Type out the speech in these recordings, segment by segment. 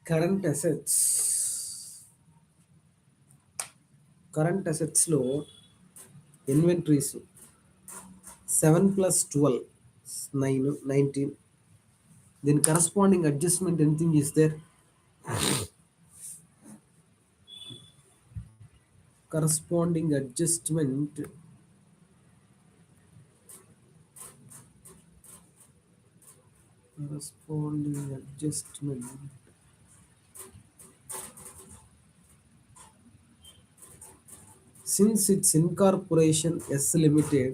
Current assets current అసెట్స్లో inventories 7 plus 12 19. Then corresponding adjustment, anything is there? Corresponding adjustment, corresponding adjustment. Since its incorporation, S Limited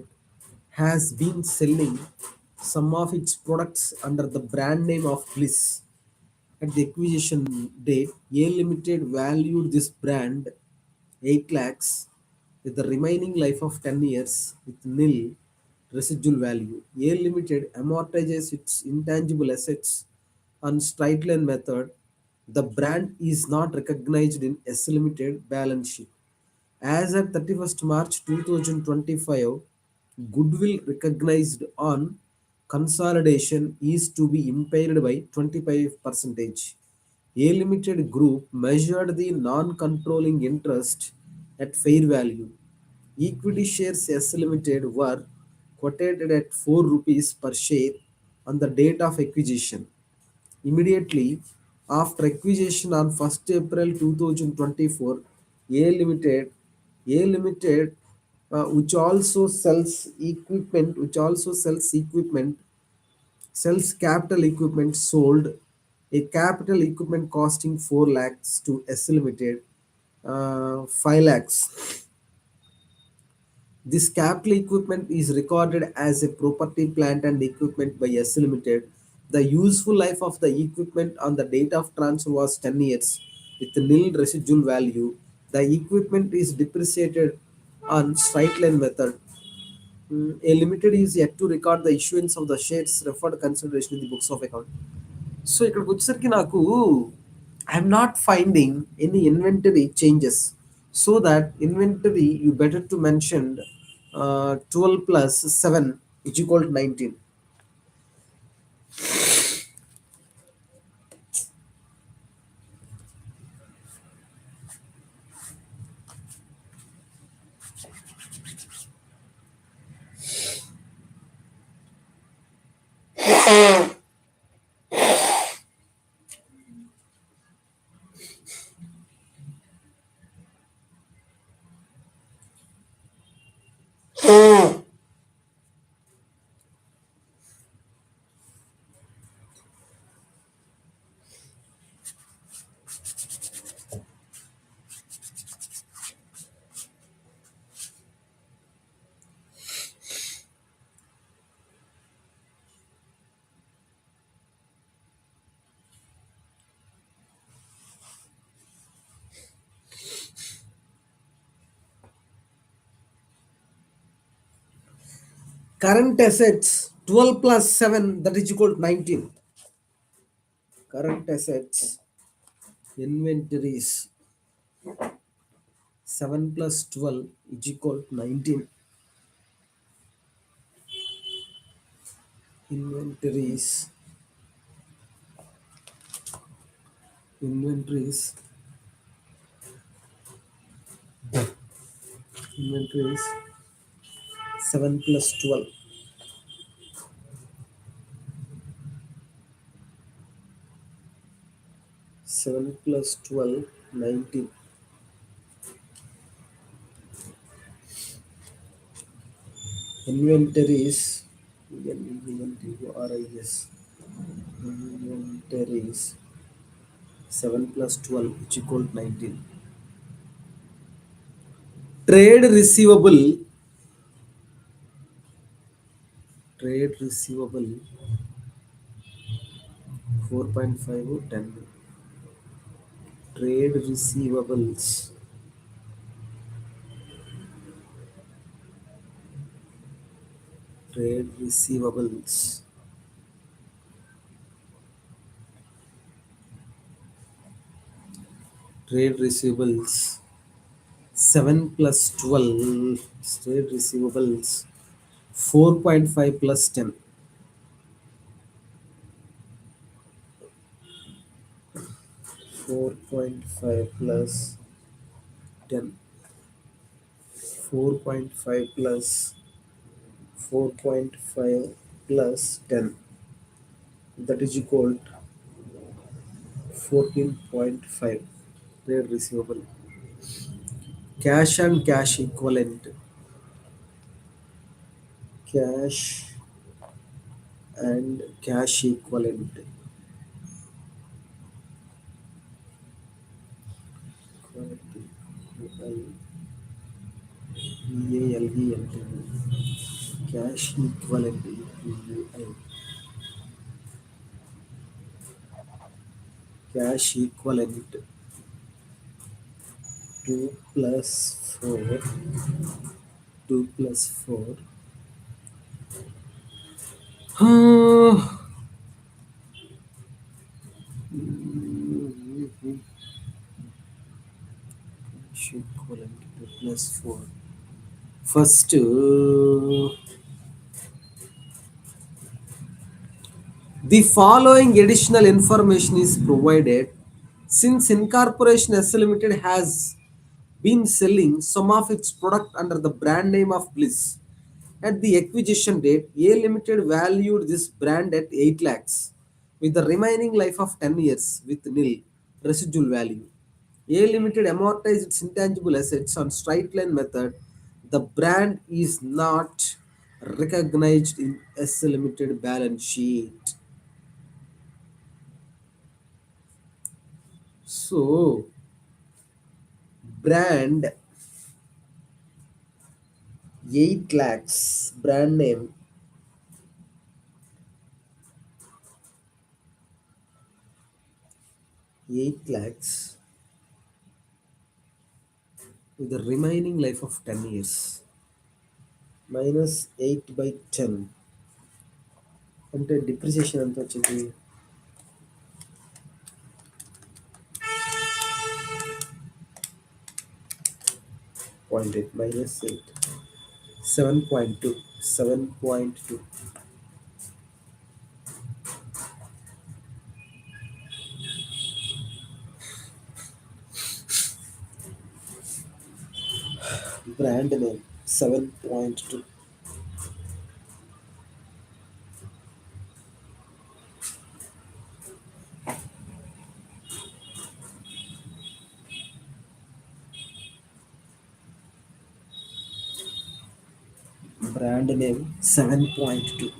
has been selling some of its products under the brand name of Bliss. At the acquisition date, A Limited valued this brand 8 lakhs with the remaining life of 10 years with nil residual value. A Limited amortizes its intangible assets on straight line method. The brand is not recognized in S Limited balance sheet. As at 31st March 2025, goodwill recognized on consolidation is to be impaired by 25%. A Limited Group measured the non-controlling interest at fair value. Equity shares S Limited were quoted at 4 rupees per share on the date of acquisition. Immediately after acquisition on 1st April 2024, A Limited, A Limited, which also sells equipment, sells capital equipment, sold a capital equipment costing 4 lakhs to S Limited, 5 lakhs. This capital equipment is recorded as a property, plant and equipment by S Limited. The useful life of the equipment on the date of transfer was 10 years with nil residual value. The equipment is depreciated on straight line method. A limited is yet to record the issuance of the shares referred consideration in the books of account. So ఇక్కడికి వచ్చేసరికి నాకు I'm not finding any inventory changes. So that inventory you better to mention 12 plus 7 is equal to 19. Current assets 12 plus 7, that is equal to 19. Current assets inventories 7 plus 12 is equal to 19. Inventories 7 plus 12. 7 plus 12, 19. Inventories, inventories 7 plus 12 is equal to 19. Trade receivable 4.5 or 10. Trade receivables 7 plus 12, trade receivables 4.5 plus 10. 4.5 plus 10. 4.5 plus 4.5 plus 10, that is equal to 14.5. Trade receivable. Cash and cash equivalent. Cash and cash equivalent. Cash equivalent. Cash equivalent. 2 plus 4. 2 plus 4. Cash equivalent 2 plus 4. First, the following additional information is provided since Incorporation S Limited has been selling some of its product under the brand name of Bliss. At the acquisition date, A Limited valued this brand at 8 lakhs with the remaining life of 10 years with nil residual value. A Limited amortized its intangible assets on straight line method. The brand is not recognized in S Limited balance sheet. So, brand 8 lakhs, brand name 8 lakhs with the remaining life of 10 years minus 8 by 10 అంటే depreciation ఎంత వచ్చింది 0.8 minus 8 7.2 7.2 brand name 7.2 brand name 7.2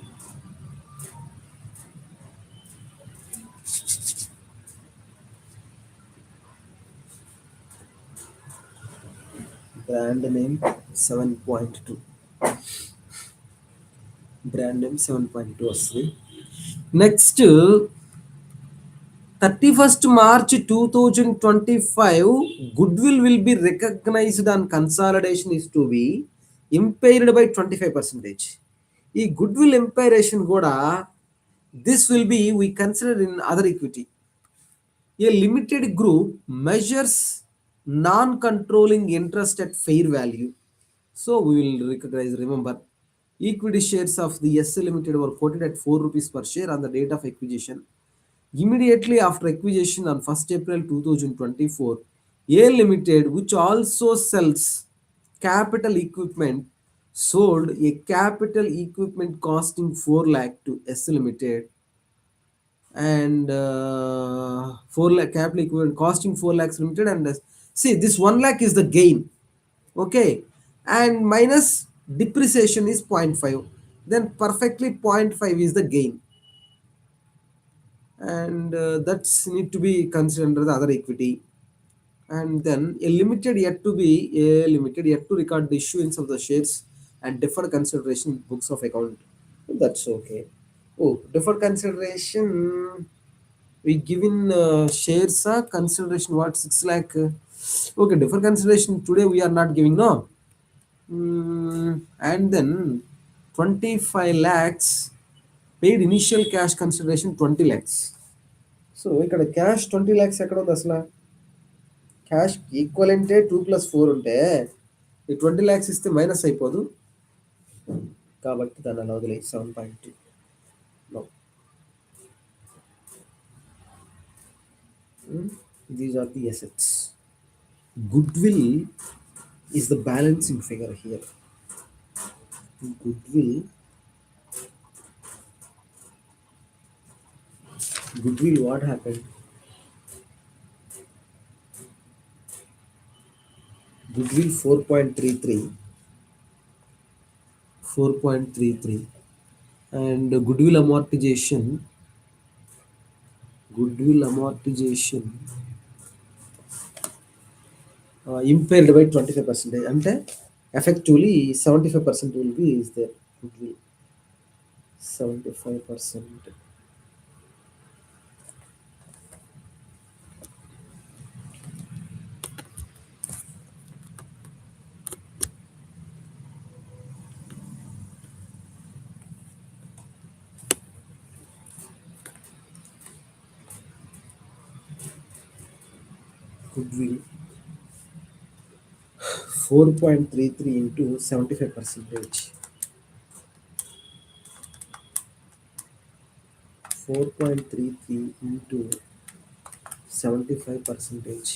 brand name 7.2 brand name 7.2 వస్తుంది next 31st March 2025 goodwill will be recognized on consolidation is to be impaired by 25%. ఈ goodwill impairation కూడా this will be we consider in other equity. A limited group measures non-controlling interest at fair value. So we will recognize, remember, equity shares of the S Limited were quoted at 4 rupees per share on the date of acquisition. Immediately after acquisition on 1st April 2024, A Limited, which also sells capital equipment, sold a capital equipment costing 4 lakh to S Limited and 4 lakh capital equipment costing 4 lakhs limited and see this 1 lakh is the gain, okay, and minus depreciation is 0.5, then perfectly 0.5 is the gain, and that's need to be considered under the other equity. And then a limited yet to be a limited yet to record the issuance of the shares and deferred consideration in books of account. That's okay. Oh, deferred consideration we given shares consideration what 6 lakh. Okay, deferred consideration today we are not giving, no. And then 25 lakhs paid initial cash consideration 20 lakhs. So ఇక్కడ cash 20 lakhs ఎక్కడ ఉంది అసలు cash ఈక్వలెంటే 2 + 4 ఉంటే ఈ 20 lakhs ఇస్తే minus అయిపోదు కాబట్టి దాన్ని అలా వదిలే 7.2 no. These are the assets. Goodwill is the balancing figure here. Goodwill, goodwill, what happened? Goodwill 4.33, 4.33, and goodwill amortization impaired by 25%. అంటే effectively 75% will be is there. Goodwill 75%. Goodwill 4.33 into 75 percentage. 4.33 into 75 percentage.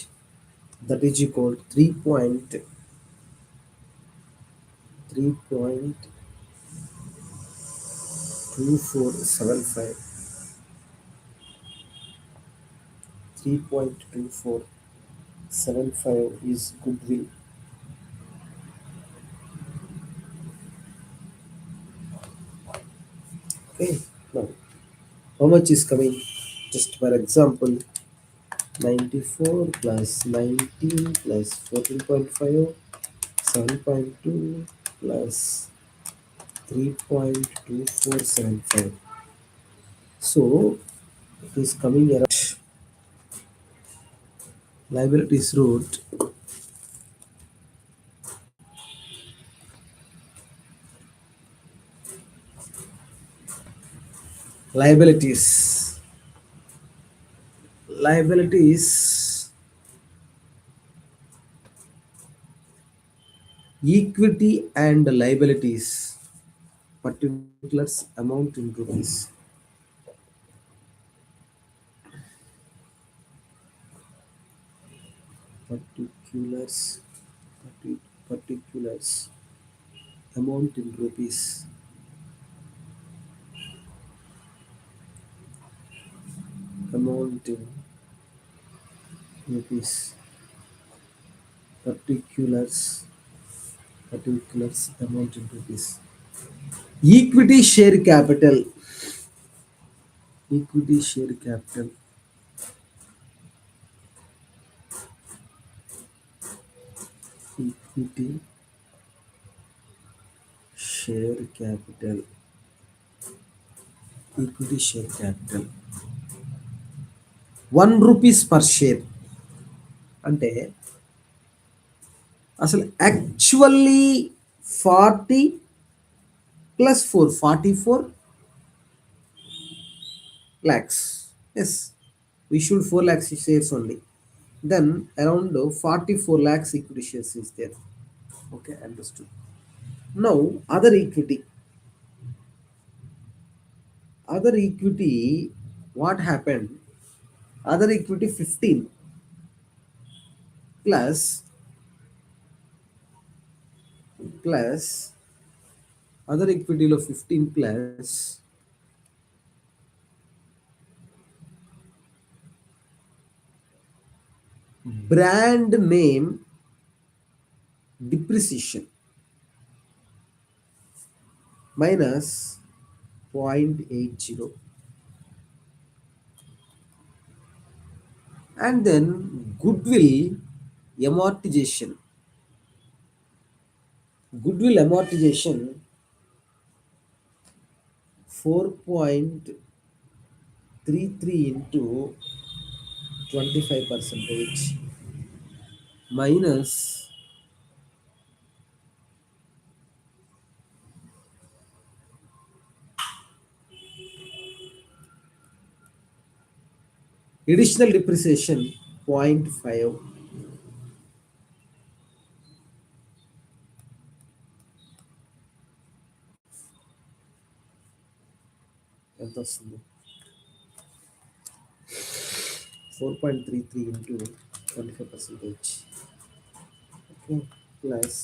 That is equal 3.2475. 3.2475 is goodwill. Okay. Now, how much is coming? Just for example, 94 plus 19 plus 14.5, 7.2 plus 3.2475. So it is coming around liabilities wrote liabilities. Liabilities, equity and liabilities, particulars amount in rupees. Particulars, particulars amount in rupees. Amount in rupees. Particulars, particulars amount in rupees. Equity share capital. Equity share capital. Equity share capital. Equity share capital. 1 rupees per share. అంటే అసలు actually 40 plus 4, 44 lakhs. Yes, we should 4 lakhs shares only. Then around 44 lakhs equity shares is there. Okay, understood. Now other equity. Other equity, what happened? Other equity 15 plus plus other equity of 15 plus brand name depreciation minus 0.80, and then amortization goodwill amortization 4.33 into 25 percentage minus additional depreciation 0.5. ఎంత వస్తుంది? 4.33 into 25 percentage, okay, plus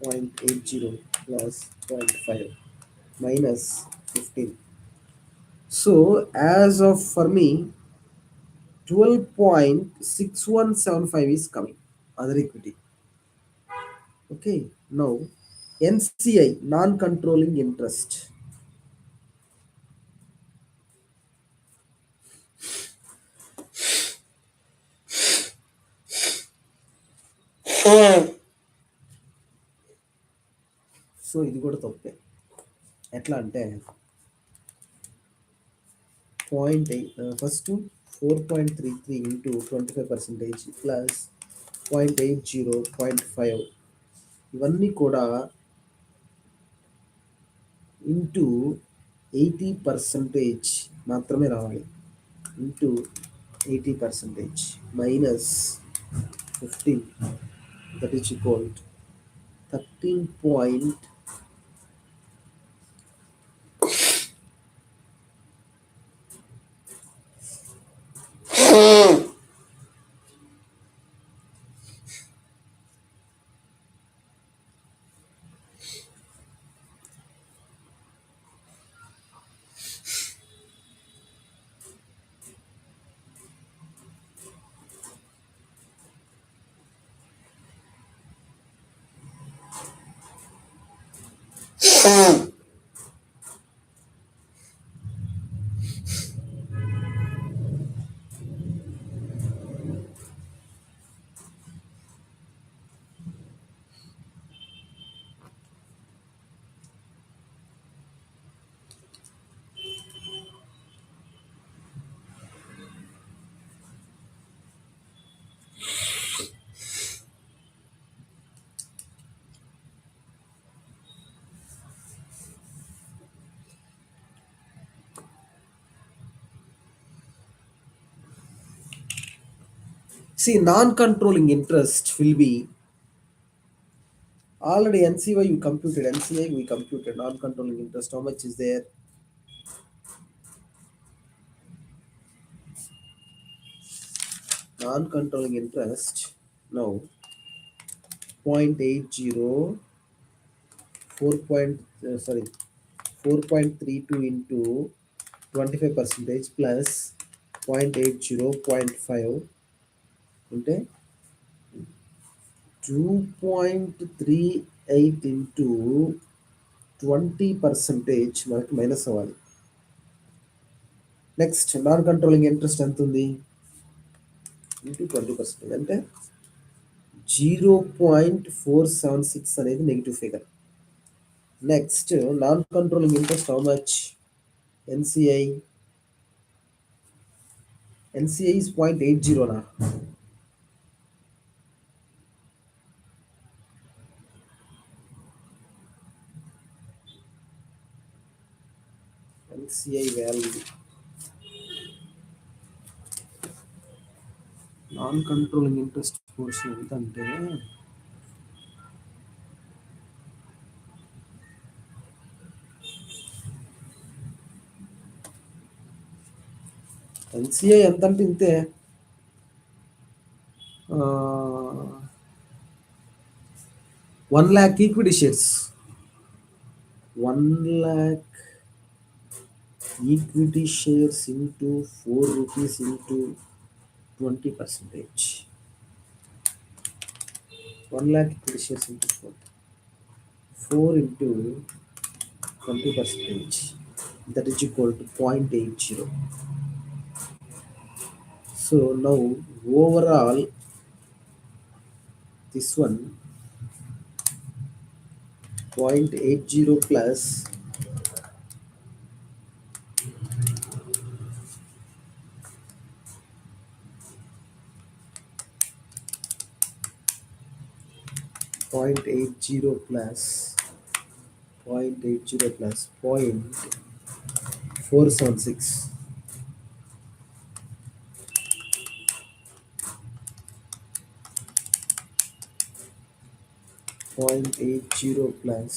0.80 plus 0.5 minus 15. So as of for me, 12.6175 is coming other equity. Okay, now NCI non-controlling interest. So ఇది కూడా తప్పే. ఎట్లా అంటే first 4.33 into 25% plus 0.80 0.5 ఇవన్నీ కూడా into 80% మాత్రమే రావాలి. Into 80% minus 15, that is equal 13. See, non-controlling interest will be already NCY you computed, NCI we computed, non-controlling interest how much is there? Non-controlling interest now 0.80 4.32 into 25% plus 0.80 0.5 అంటే 2.38 into 20% మనకి minus అవ్వాలి. Next non controlling interest ఎంత ఉంది into 20% అంటే 0.476 అనేది negative figure. Next non controlling interest how much? ఎన్సిఐ is 0.80 నా ఎన్సిఐ value non controlling interest portion ఎంత అంటే ఎన్సిఐ ఎంత అంటే ఇంతే 1 lakh equity shares 1 lakh equity shares into 4 rupees into 20%. 1 lakh equity shares into 4 into 20%, that is equal to 0.80. So now overall this one 0.80 plus 0.80 plus 0.476 0.80 plus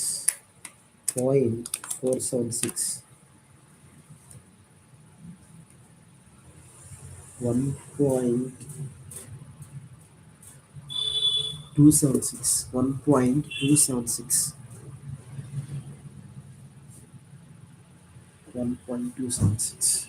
0.476 1.276, 1.276, 1.276,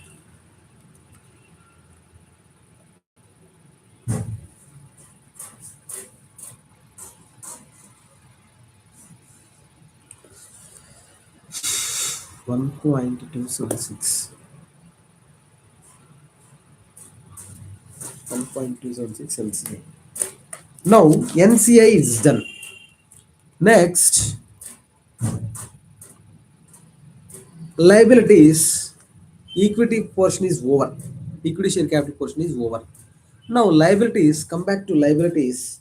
1.276, 1.276 LCI. Now NCI is done. Next, liabilities, equity portion is over. Equity share capital portion is over. Now liabilities, come back to liabilities.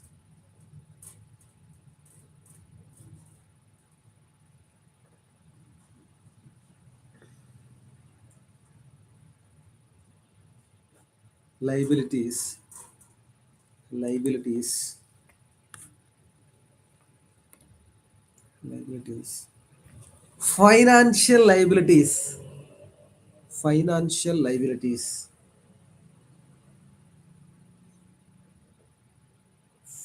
Liabilities, liabilities, liabilities. Financial liabilities, financial liabilities,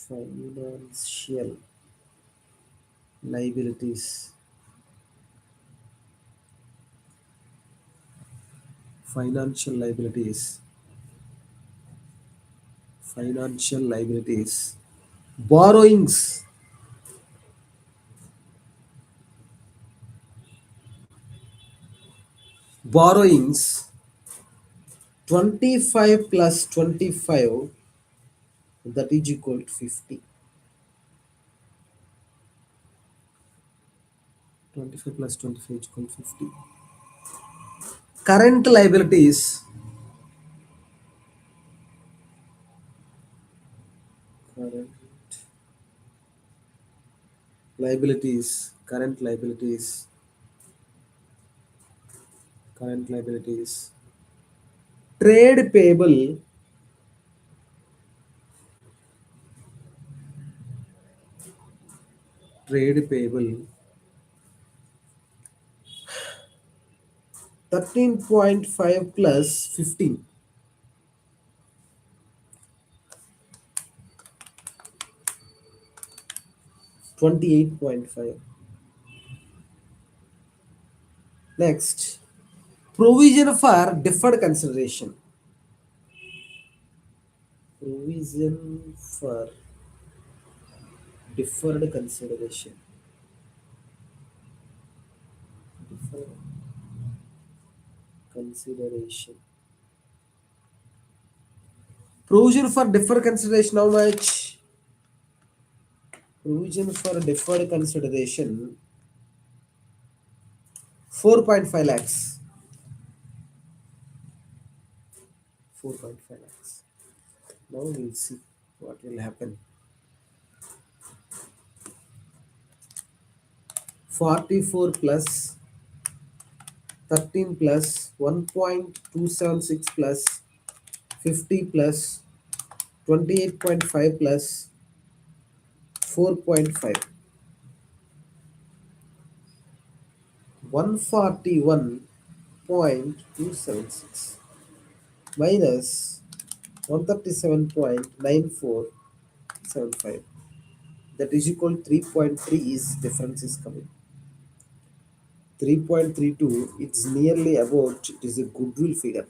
financial liabilities, financial liabilities, financial liabilities. Borrowings, borrowings, 25 plus 25, that is equal to 50. 25 plus 25 is equal to 50. Current liabilities, current liabilities, current liabilities, current liabilities. Trade payable, trade payable, 13.5 plus 15, 28.5. Next, provision for deferred consideration. Provision for deferred consideration. Deferred consideration. Provision for deferred consideration, how much? Provision for deferred consideration, 4.5 lakhs. 4.5 lakhs. Now we'll see what will happen. 44 plus 13 plus 1.276 plus 50 plus 28.5 plus 4.5, 141.276 minus 137.9475, that is equal to 3.3 is difference is coming. 3.32, it's nearly about, it is a goodwill figure.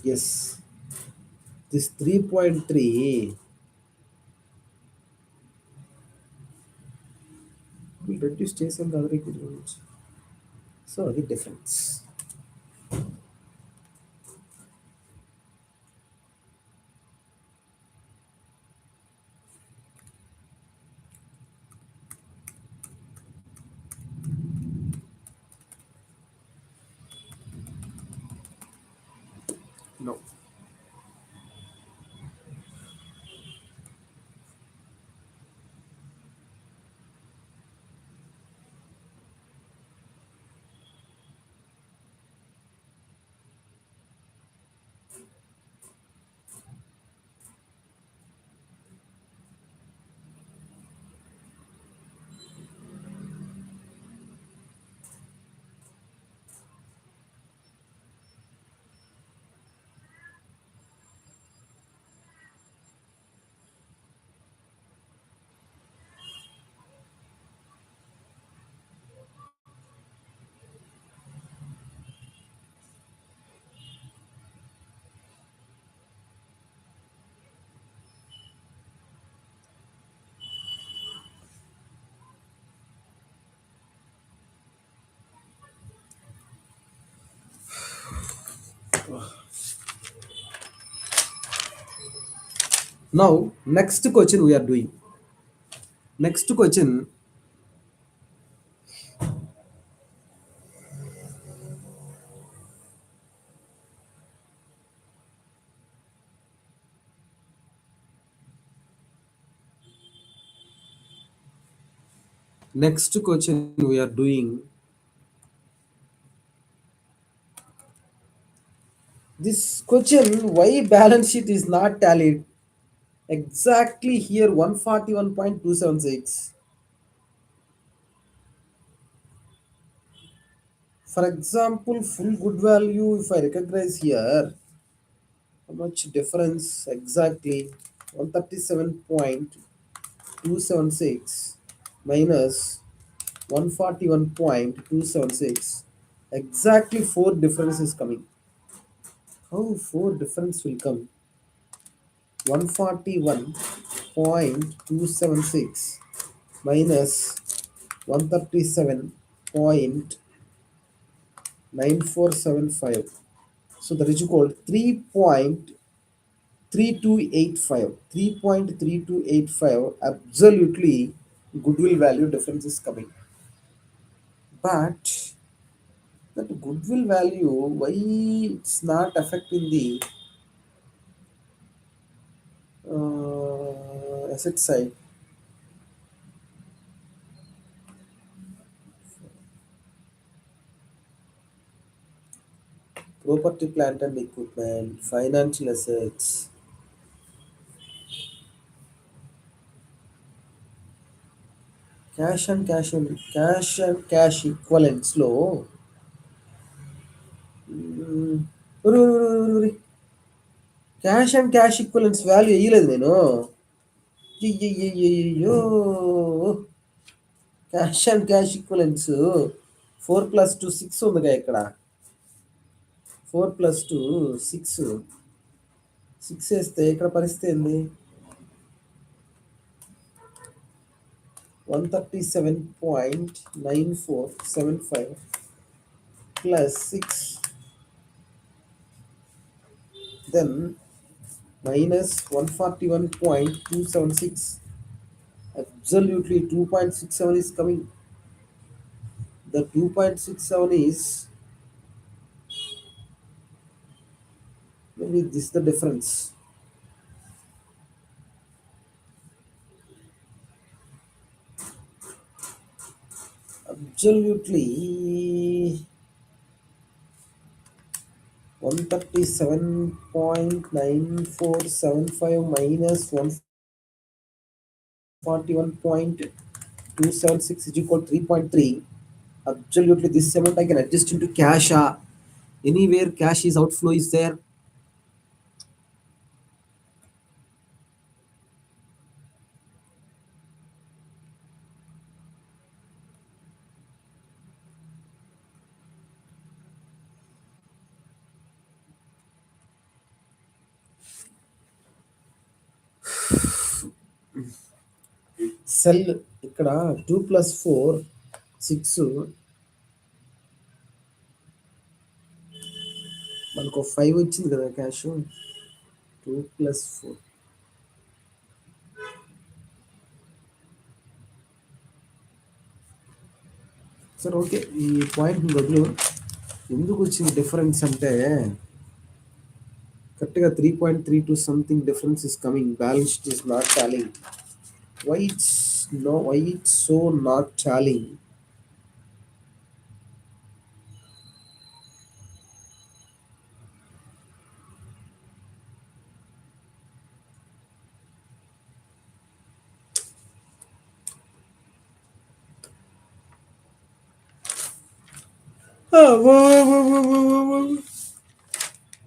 Yes, this 3.3 will reduce days and other equity limits. So the difference. No. Now next question we are doing. Next question. Next question we are doing. This question, why balance sheet is not tallied? Exactly here 141.276. For example, full good value, if I recognize here, how much difference exactly? 137.276 minus 141.276. Exactly four difference is coming. How four difference will come? 141.276 minus 137.9475. So that is called 3.3285. 3.3285 absolutely goodwill value difference is coming. But that goodwill value, why it's not affecting the asset side? Property, plant and equipment, financial assets, cash equivalents లో cash and cash equivalents value వేయలేదు నేను. అయ్యో, cash and cash equivalents 4+2 6 ఉందిగా ఇక్కడ. 4+2 6. 6 వేస్తే ఇక్కడ పరిస్థితి ఏంది? 137.9475 plus 6, then minus 141.276. Absolutely 2.67 is coming. The 2.67 is maybe this is the difference. Absolutely 137.9475 minus 141.276 is equal to 3.3. Absolutely this amount I can adjust into cash. Anywhere cash is outflow is there. Cell ఇక్కడ 2+4 6 మనకు 5 వచ్చింది కదా cash. 2+4 సరే okay, ఈ point వదిలు. ఎందుకు వచ్చింది difference అంటే కరెక్ట్గా 3.32 something difference is coming. Balance sheet is not tallying. Why it's so not tallying?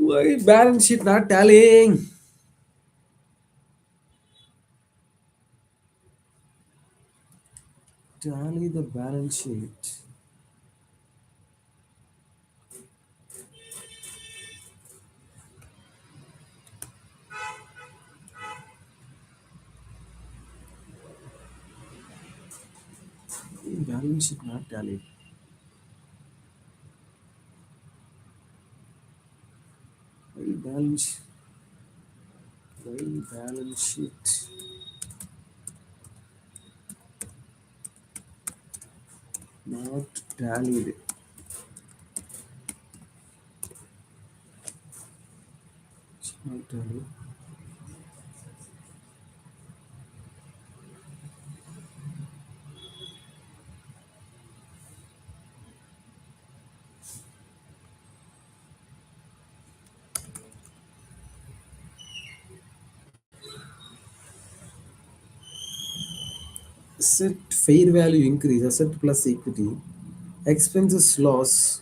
Why balance sheet not tallying? Tally the balance sheet. Balance sheet not tally. Why balance? Why balance sheet not tallied? It's not tallied. Asset fair value increase, asset plus equity, expenses loss,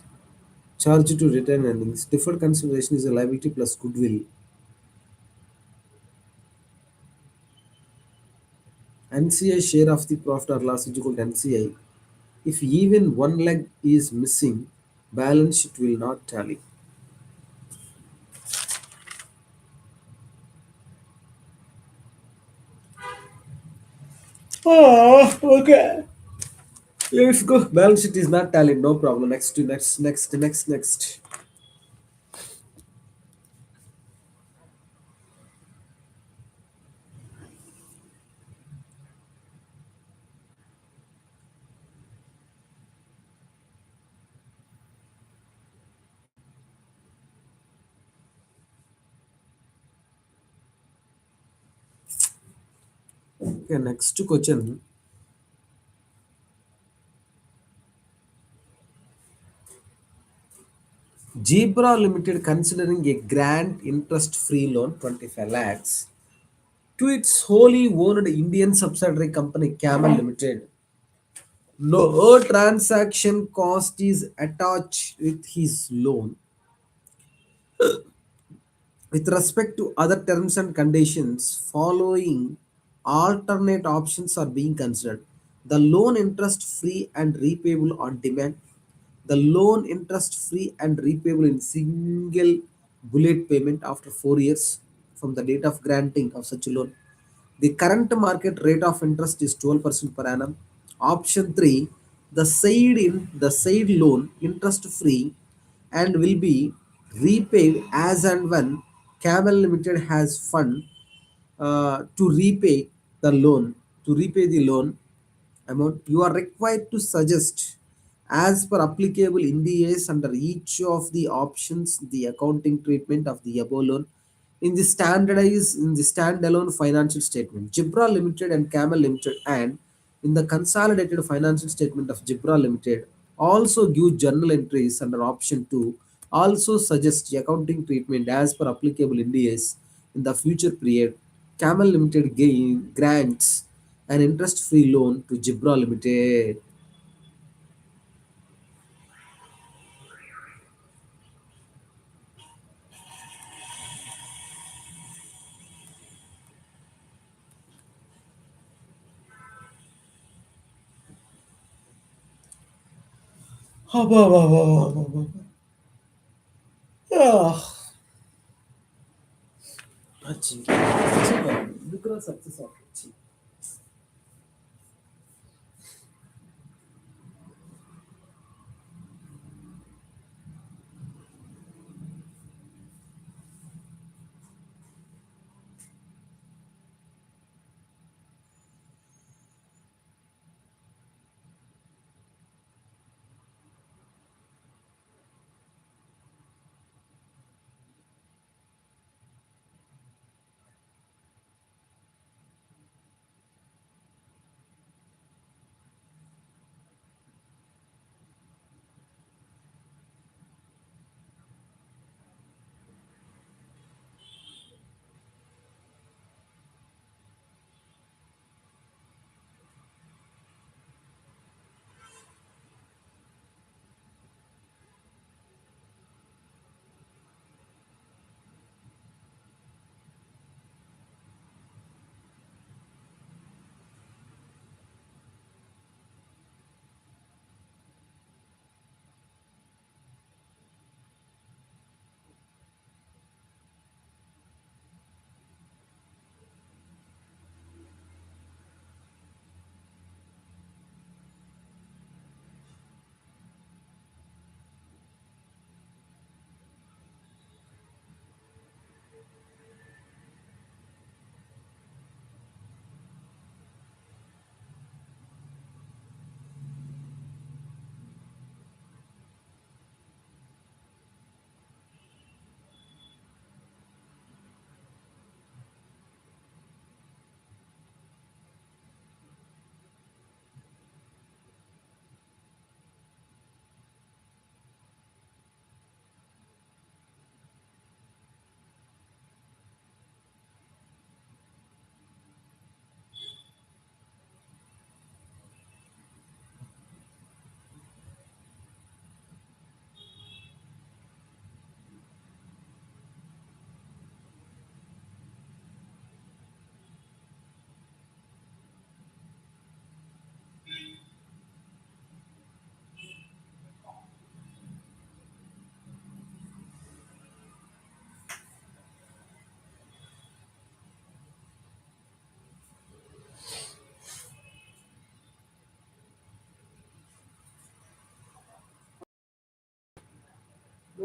charge to return earnings, deferred consideration is a liability plus goodwill, NCI share of the profit or loss is equal to NCI. If even one leg is missing, balance sheet will not tally. Oh, okay. Let's go. Balance sheet is not tallied. No problem. Next. Okay, next question. Zebra Limited considering a grant interest-free loan 25 lakhs to its wholly owned Indian subsidiary company Camel Limited. No transaction cost is attached with his loan. With respect to other terms and conditions, following alternate options are being considered. The loan interest free and repayable on demand. The loan interest free and repayable in single bullet payment after 4 years from the date of granting of such a loan. The current market rate of interest is 12% per annum. Option 3, the said loan interest free and will be repaid as and when Camel Limited has fund to repay the loan. To repay the loan amount, you are required to suggest as per applicable in the years under each of the options the accounting treatment of the above loan in the standalone financial statement. Jibra Limited and Camel Limited and in the consolidated financial statement of Jibra Limited also give journal entries under option 2 also suggest the accounting treatment as per applicable in the years in the future period. Camel Limited grants an interest-free loan to Jibra Limited. Ah, achi. Super. Because success of achi.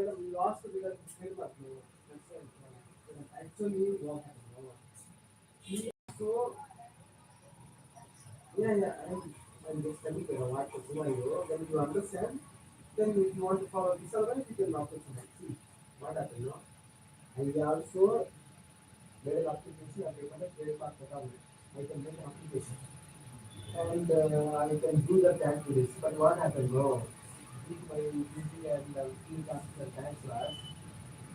madam, we lost because trademark. No, that's right. Actually, what happened? No. So, yeah, yeah, I'm just telling you what the scenario. When you understand, then if you want to follow this order, you can operate some see what happened. No, and we also made an application and they can trademark the company. I can make an application and I can do the tax to this. But what happened? No, with my duty and field officer tax class,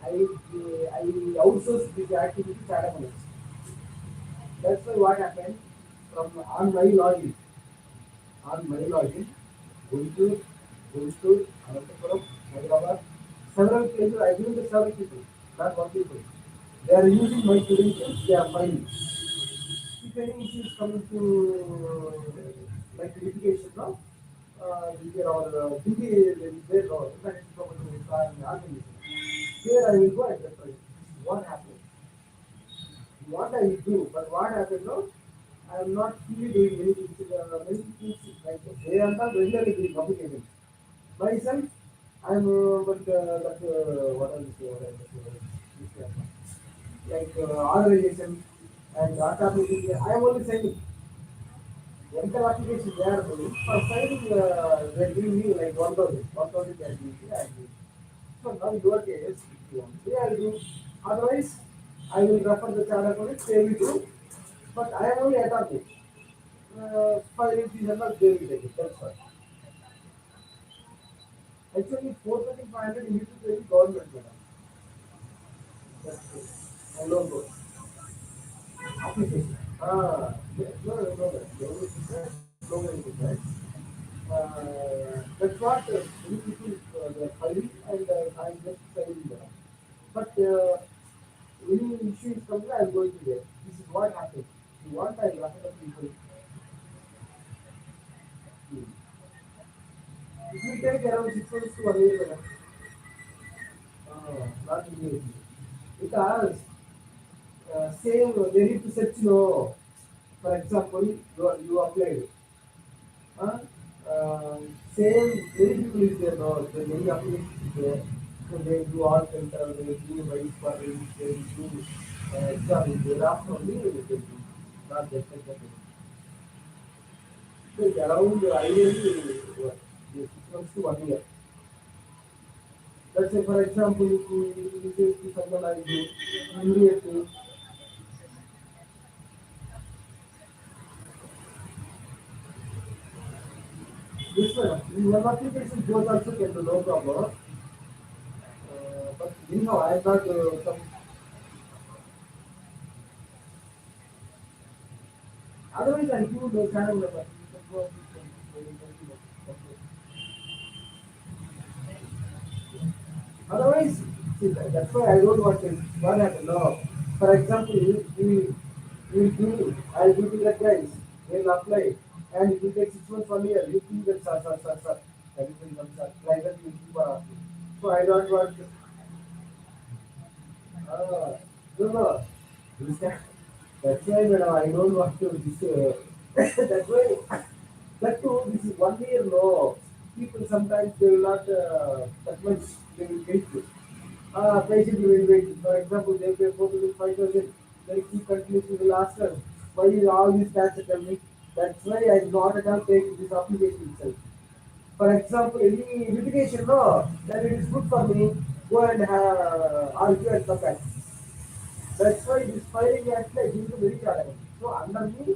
I outsourced this activity to Tata Connect. That's why what happened from on my login, Guntur, Anantapur, Hyderabad, several places I given the several people, not one people. They are using my credentials, they are fine. If any issues coming to like litigation, no, duty is there, no, international property organization. There I will go and represent. What happened? What I will do, but what happened, no, I am not fully doing many things like they are not regularly doing complicated. Myself, I'm what else? Like organization and data meeting. I am only saying rental application they are doing. For signing, they are giving me like 1,000 they are giving me. I do. So now your case, if you want, they are do. Otherwise, I will refer the charter college. They will do. But I am only attacking. Filing fees and all they will take it. That's why. Actually, 4,500 you need to pay the government, madam. That's it. And loan board. Application. No. No, no. That's what many people they are filing and I'm just filing them. But any issue is coming, I'm going to there. This is what happens. You want, I refer the people. Hmm. It will take around 6 months to 1 year, madam. Not immediately. Because same, they need to search, no. For example, you applied. Huh? Same, many people is there, no. The many applications is there. So they do all center, they do rice for rice, they do exam, they after only they do. Not just like that. So it's around ideally 6 months to 1 year. Let's say, for example, if you say to someone I do immediately, this one, in one application, both also can do no problem. But I got some. Otherwise, I do the channel number. Otherwise, see, that's why I don't want to. What happened now? For example, you do, I'll give you the price, they'll apply, and it will take 6 months, 1 year. You think that, sir. Everything comes up. Like that, you keep on asking. So I don't want to. No. This can- That's why, madam, I don't want to. That's why. That too, this is 1 year, no. People sometimes they will not that much they will wait. Patient will wait. For example, they pay 4,500. They keep continuously will ask us why is all these tax coming. That's why I do not at all take this application itself. For example, any litigation, no, then it is good for me. Go and argue and come back. That's why this filing act is into very category. So under me,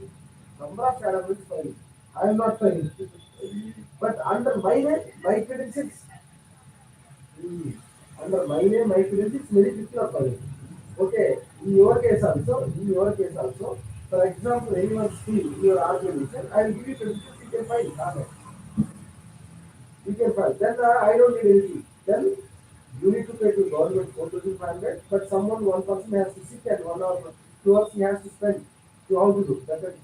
number of categories filing. I am not filing. But under my name, my credentials, mm, under my name, my credentials, many people are filing. Okay, in your case also, for example, anyone steal your organization, I will give you credentials, you can file. You can file. Then I don't need anything. Then you need to pay to government 4,500, but one person has to sit and 1 hour, 2 hours he has to spend to how to do. That's it.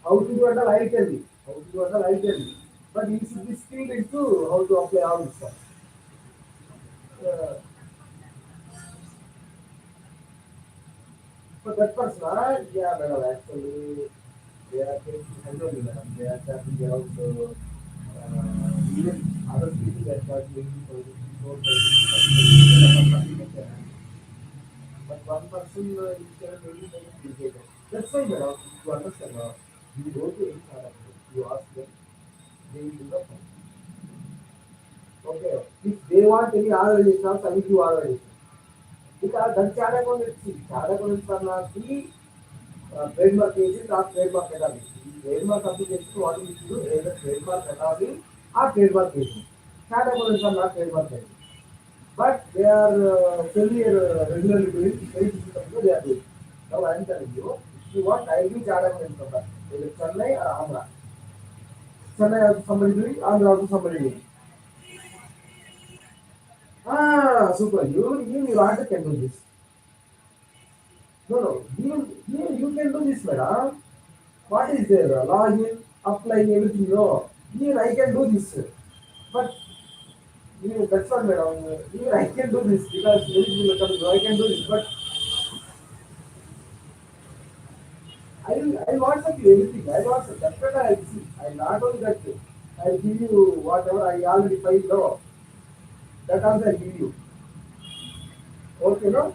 How to do it, I'll tell you. How to do it, I'll tell you. But he should be skilled into how to apply all this stuff. Uh, for that person, yeah, madam, actually, they are taking handle, madam. They are charging also, even other people that charge 80,000. But one person can maybe make it irritated. That's why, madam, you understand. You go to HR, you ask them, they will do the fine. Okay. If they want any other additional, I will give other additional. Because that charter connects, charter connects are not the trademark agent or trademark category. Trademark application, what you need to do, either trademark category or trademark agent. Charter connects are not trademark agent. But they are regularly doing very difficult, they are doing. Now I am telling you, if you want, I will be charter connects of that. Either Chennai or Andhra. Chennai also somebody doing, Andhra also somebody doing. Ah, super. You Rajat can do this. No, no. You can do this, madam. What is there? Login, applying everything. No. Even I can do this. But that's what, madam. Even I can do this because everything will come. I can do this. But I'll WhatsApp you everything. I'll WhatsApp. That's what I'll see. I'll not only that. I'll give you whatever I already filed. No. That also I'll give you. Okay, no?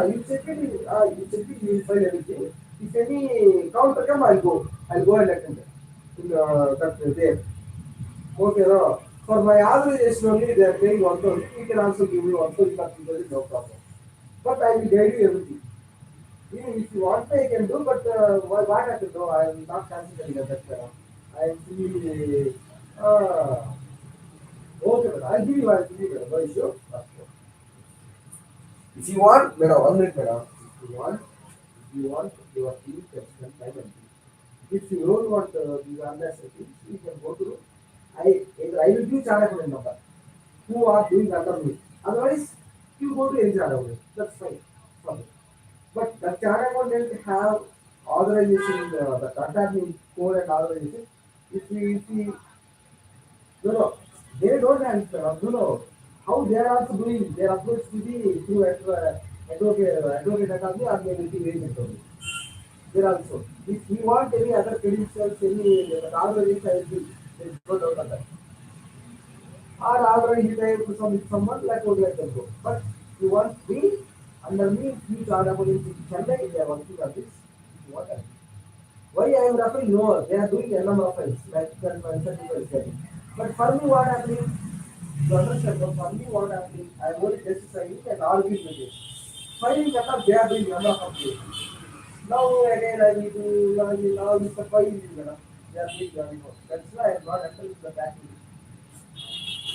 You check it. You check it. You will find everything. If any counter come, I'll go. I'll go and attend it. In that there. Okay, no? For my authorization only, they are paying 1,000. You can also give me 1,000 or 2,000, no problem. But I will guide you everything. Even if you want, I can do. But what happened? No, I am not considering that. I am fully. Okay, but I'll give you. I'll give you. No issue. Okay. If you want, madam, 1 minute, madam. If you want your team can spend time and if you don't want these unnecessary things, you can go to either I will give China comment number who are doing under me. Otherwise, you go to any China comment. That's fine. Fine. But the China comment have authorization, the contact name code and authorization. If we no, no, they don't have it, no, no. How they are also doing their approach to the through advocate academy or maybe the agent only. There also. If you want any other credentials, any organization, I will do. There is no doubt on that. Or already he tried to some someone like would let them go. But you want me under me, you are about in Chennai, they are working on this. If you want that. Why I am referring? No, they are doing a number of things like that mentioned is getting. But for me, what happening? You understand? But for me, what happening? I am only justifying and arguing with it. Filing that up, they are doing a number of things. Now again, I need to now this the filing. They are doing the report. That's why I am not entering the back.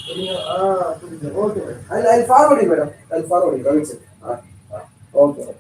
Okay. I'll forward you, madam. I'll forward you. One second. Okay.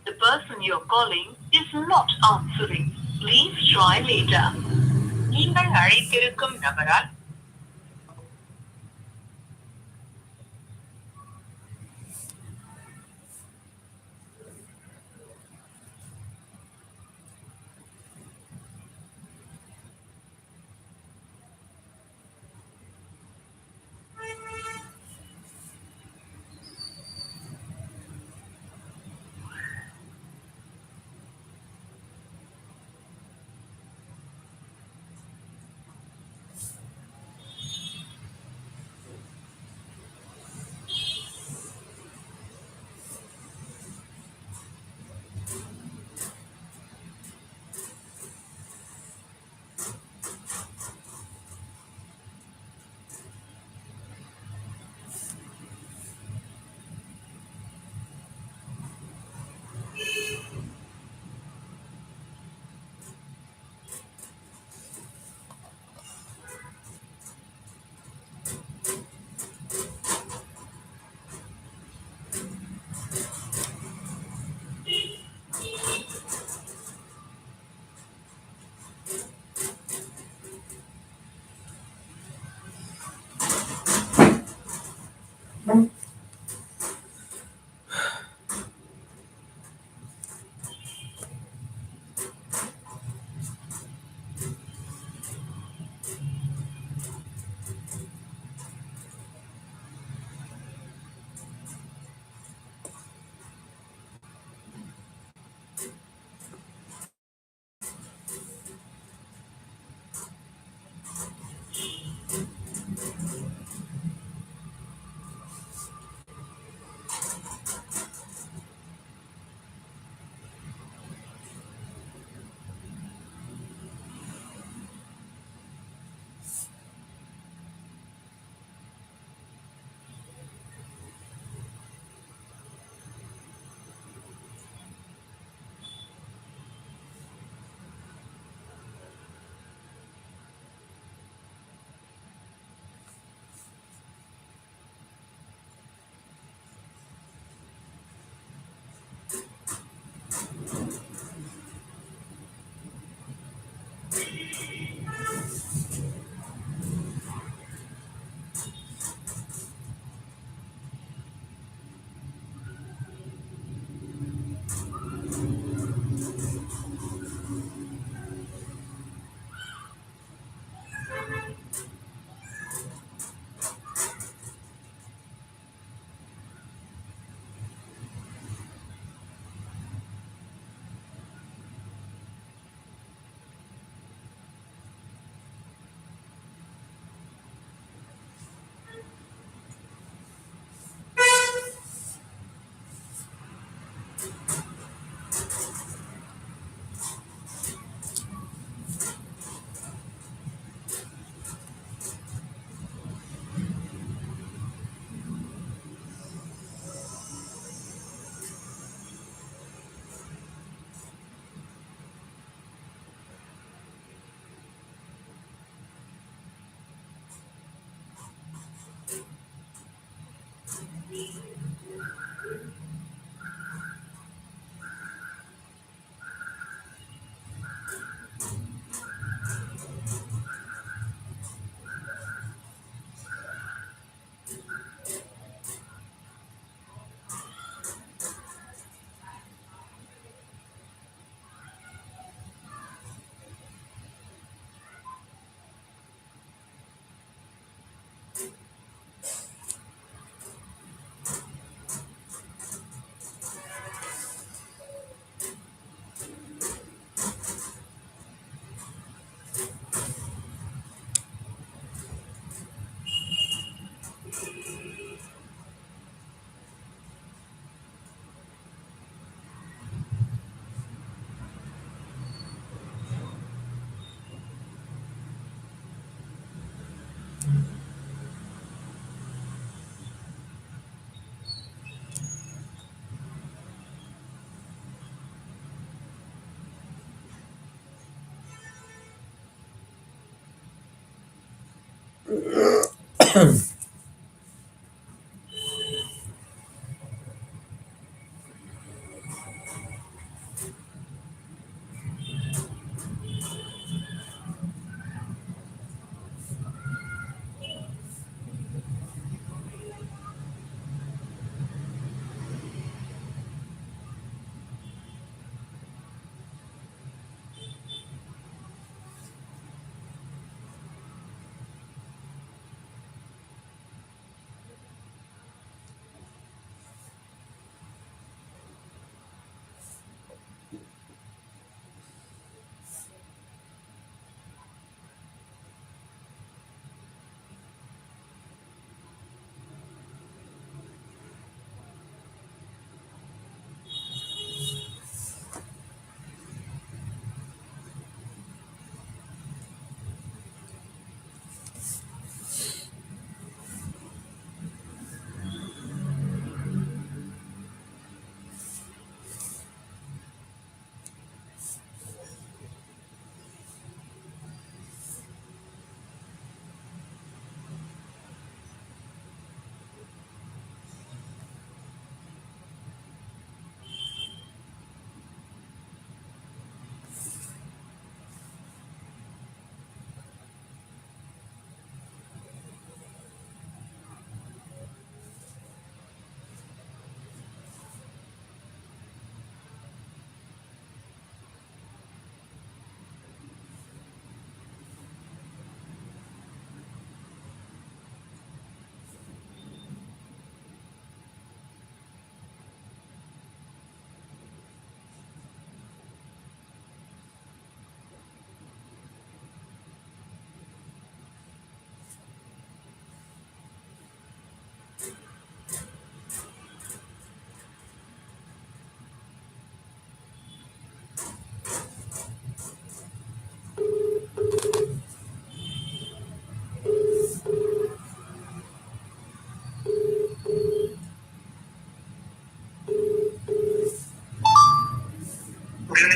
The person you're calling is not answering. Please try later. நீங்கள் அழைத்திருக்கும் நபரால்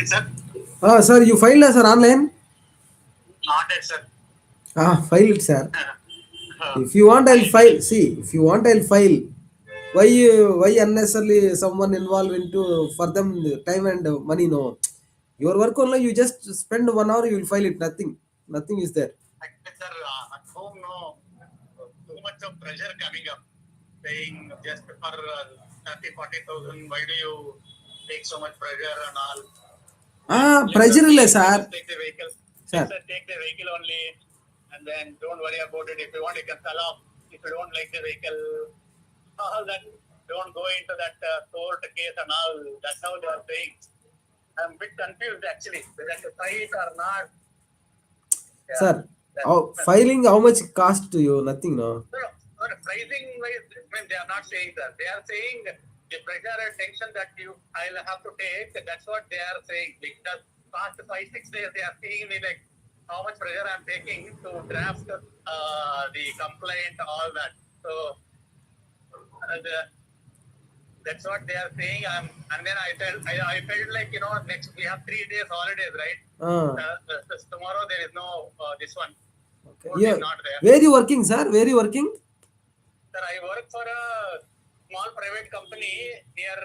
morning, sir. Sir, you filed, sir, online? Not yet, sir. File it, sir. Uh, If you want, I'll I file. See, if you want, I'll file. Why unnecessarily someone involved into for them time and money? No, your work only. You just spend 1 hour. You will file it. Nothing is there. Actually, sir, at home, no, too much of pressure coming up. Paying just for 30,000, 40,000. Why do you take so much pressure and all? Pressure illa, Just sir. take the vehicle. Sir. Just take the vehicle only, and then don't worry about it. If you want, you can sell off. If you don't like the vehicle, all that, don't go into that court case and all. That's how they are saying. I'm a bit confused actually whether to fight or not. Yeah. Sir, filing how much cost to you? Nothing, no. No, pricing wise, I mean, they are not saying that. They are saying the pressure and tension that I'll have to take. That's what they are saying. Because past 5-6 days, they are seeing me like how much pressure I'm taking to draft the complaint, all that. So that's what they are saying. And then I felt like, next we have 3 days holidays, right? Tomorrow there is no this one. Okay. Court is not there. Where are you working, sir? Where are you working? Sir, I work for a small private company near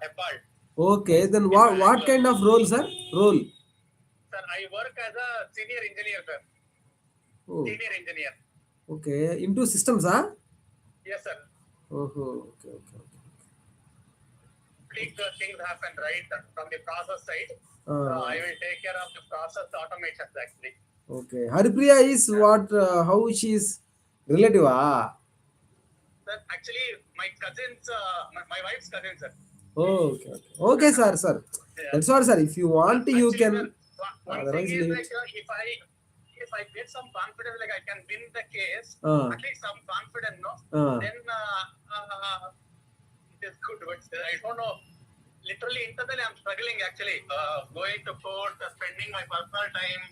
Hebbal. Okay, then what kind of role, sir? Role? Sir, I work as a senior engineer, sir. Oh. Senior engineer. Okay, into systems, huh? Yes, sir. Oh, okay. Big things happen, right? From the process side, I will take care of the process automations, actually. Okay. Haripriya is what? How she is relative? Sir, actually, my cousin's, my wife's cousin, sir. Oh, okay, sir. Yeah. That's what, sir. If you want, Actually, you sir, can. one Otherwise, thing is leave like it. if I get some confidence, like I can win the case, at least some confidence, no? Then it is good. But I don't know. Literally, internally, I'm struggling actually. Going to court, spending my personal time.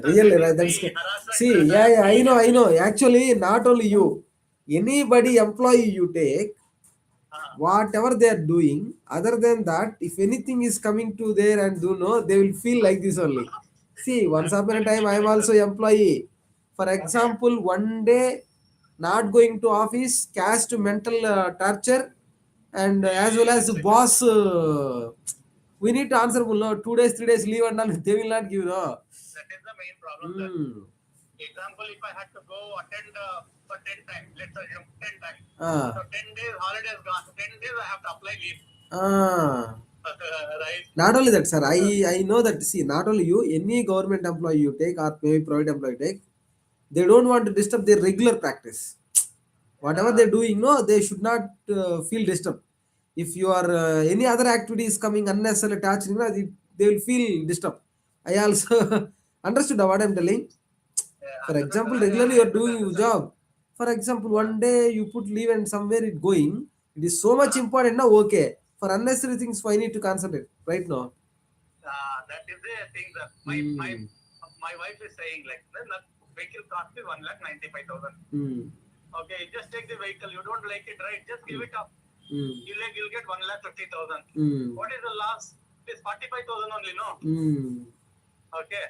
Really, right? That's good. See, I know. Actually, not only you, anybody employee you take, whatever they are doing, other than that, if anything is coming to there and they will feel like this only. See, once upon a time, I am also employee. For example, one day, not going to office, cast mental torture, and as well as boss, we need to answer. 2 days, 3 days leave and all, they will not give. No. That is the main problem, sir. Example, if I had to go attend for 10 times, let's assume 10 times. So 10 days holidays gone. 10 days I have to apply leave. Right. Not only that, sir. I know that. See, not only you, any government employee you take or maybe private employee take, they don't want to disturb their regular practice. Whatever they're doing, no, they should not feel disturbed. If you are any other activities coming unnecessarily touching, they will feel disturbed. I also understood what I'm telling. For example, regularly you are doing your job. For example, one day you put leave and somewhere it going. It is so much important now. Okay, for unnecessary things, I need to concentrate right now. That is the thing that my wife is saying, like, the vehicle cost is 1,95,000. Okay, just take the vehicle. You don't like it, right? Just give it up. You'll get 1,50,000. What is the loss? It is 45,000 only, no? Okay.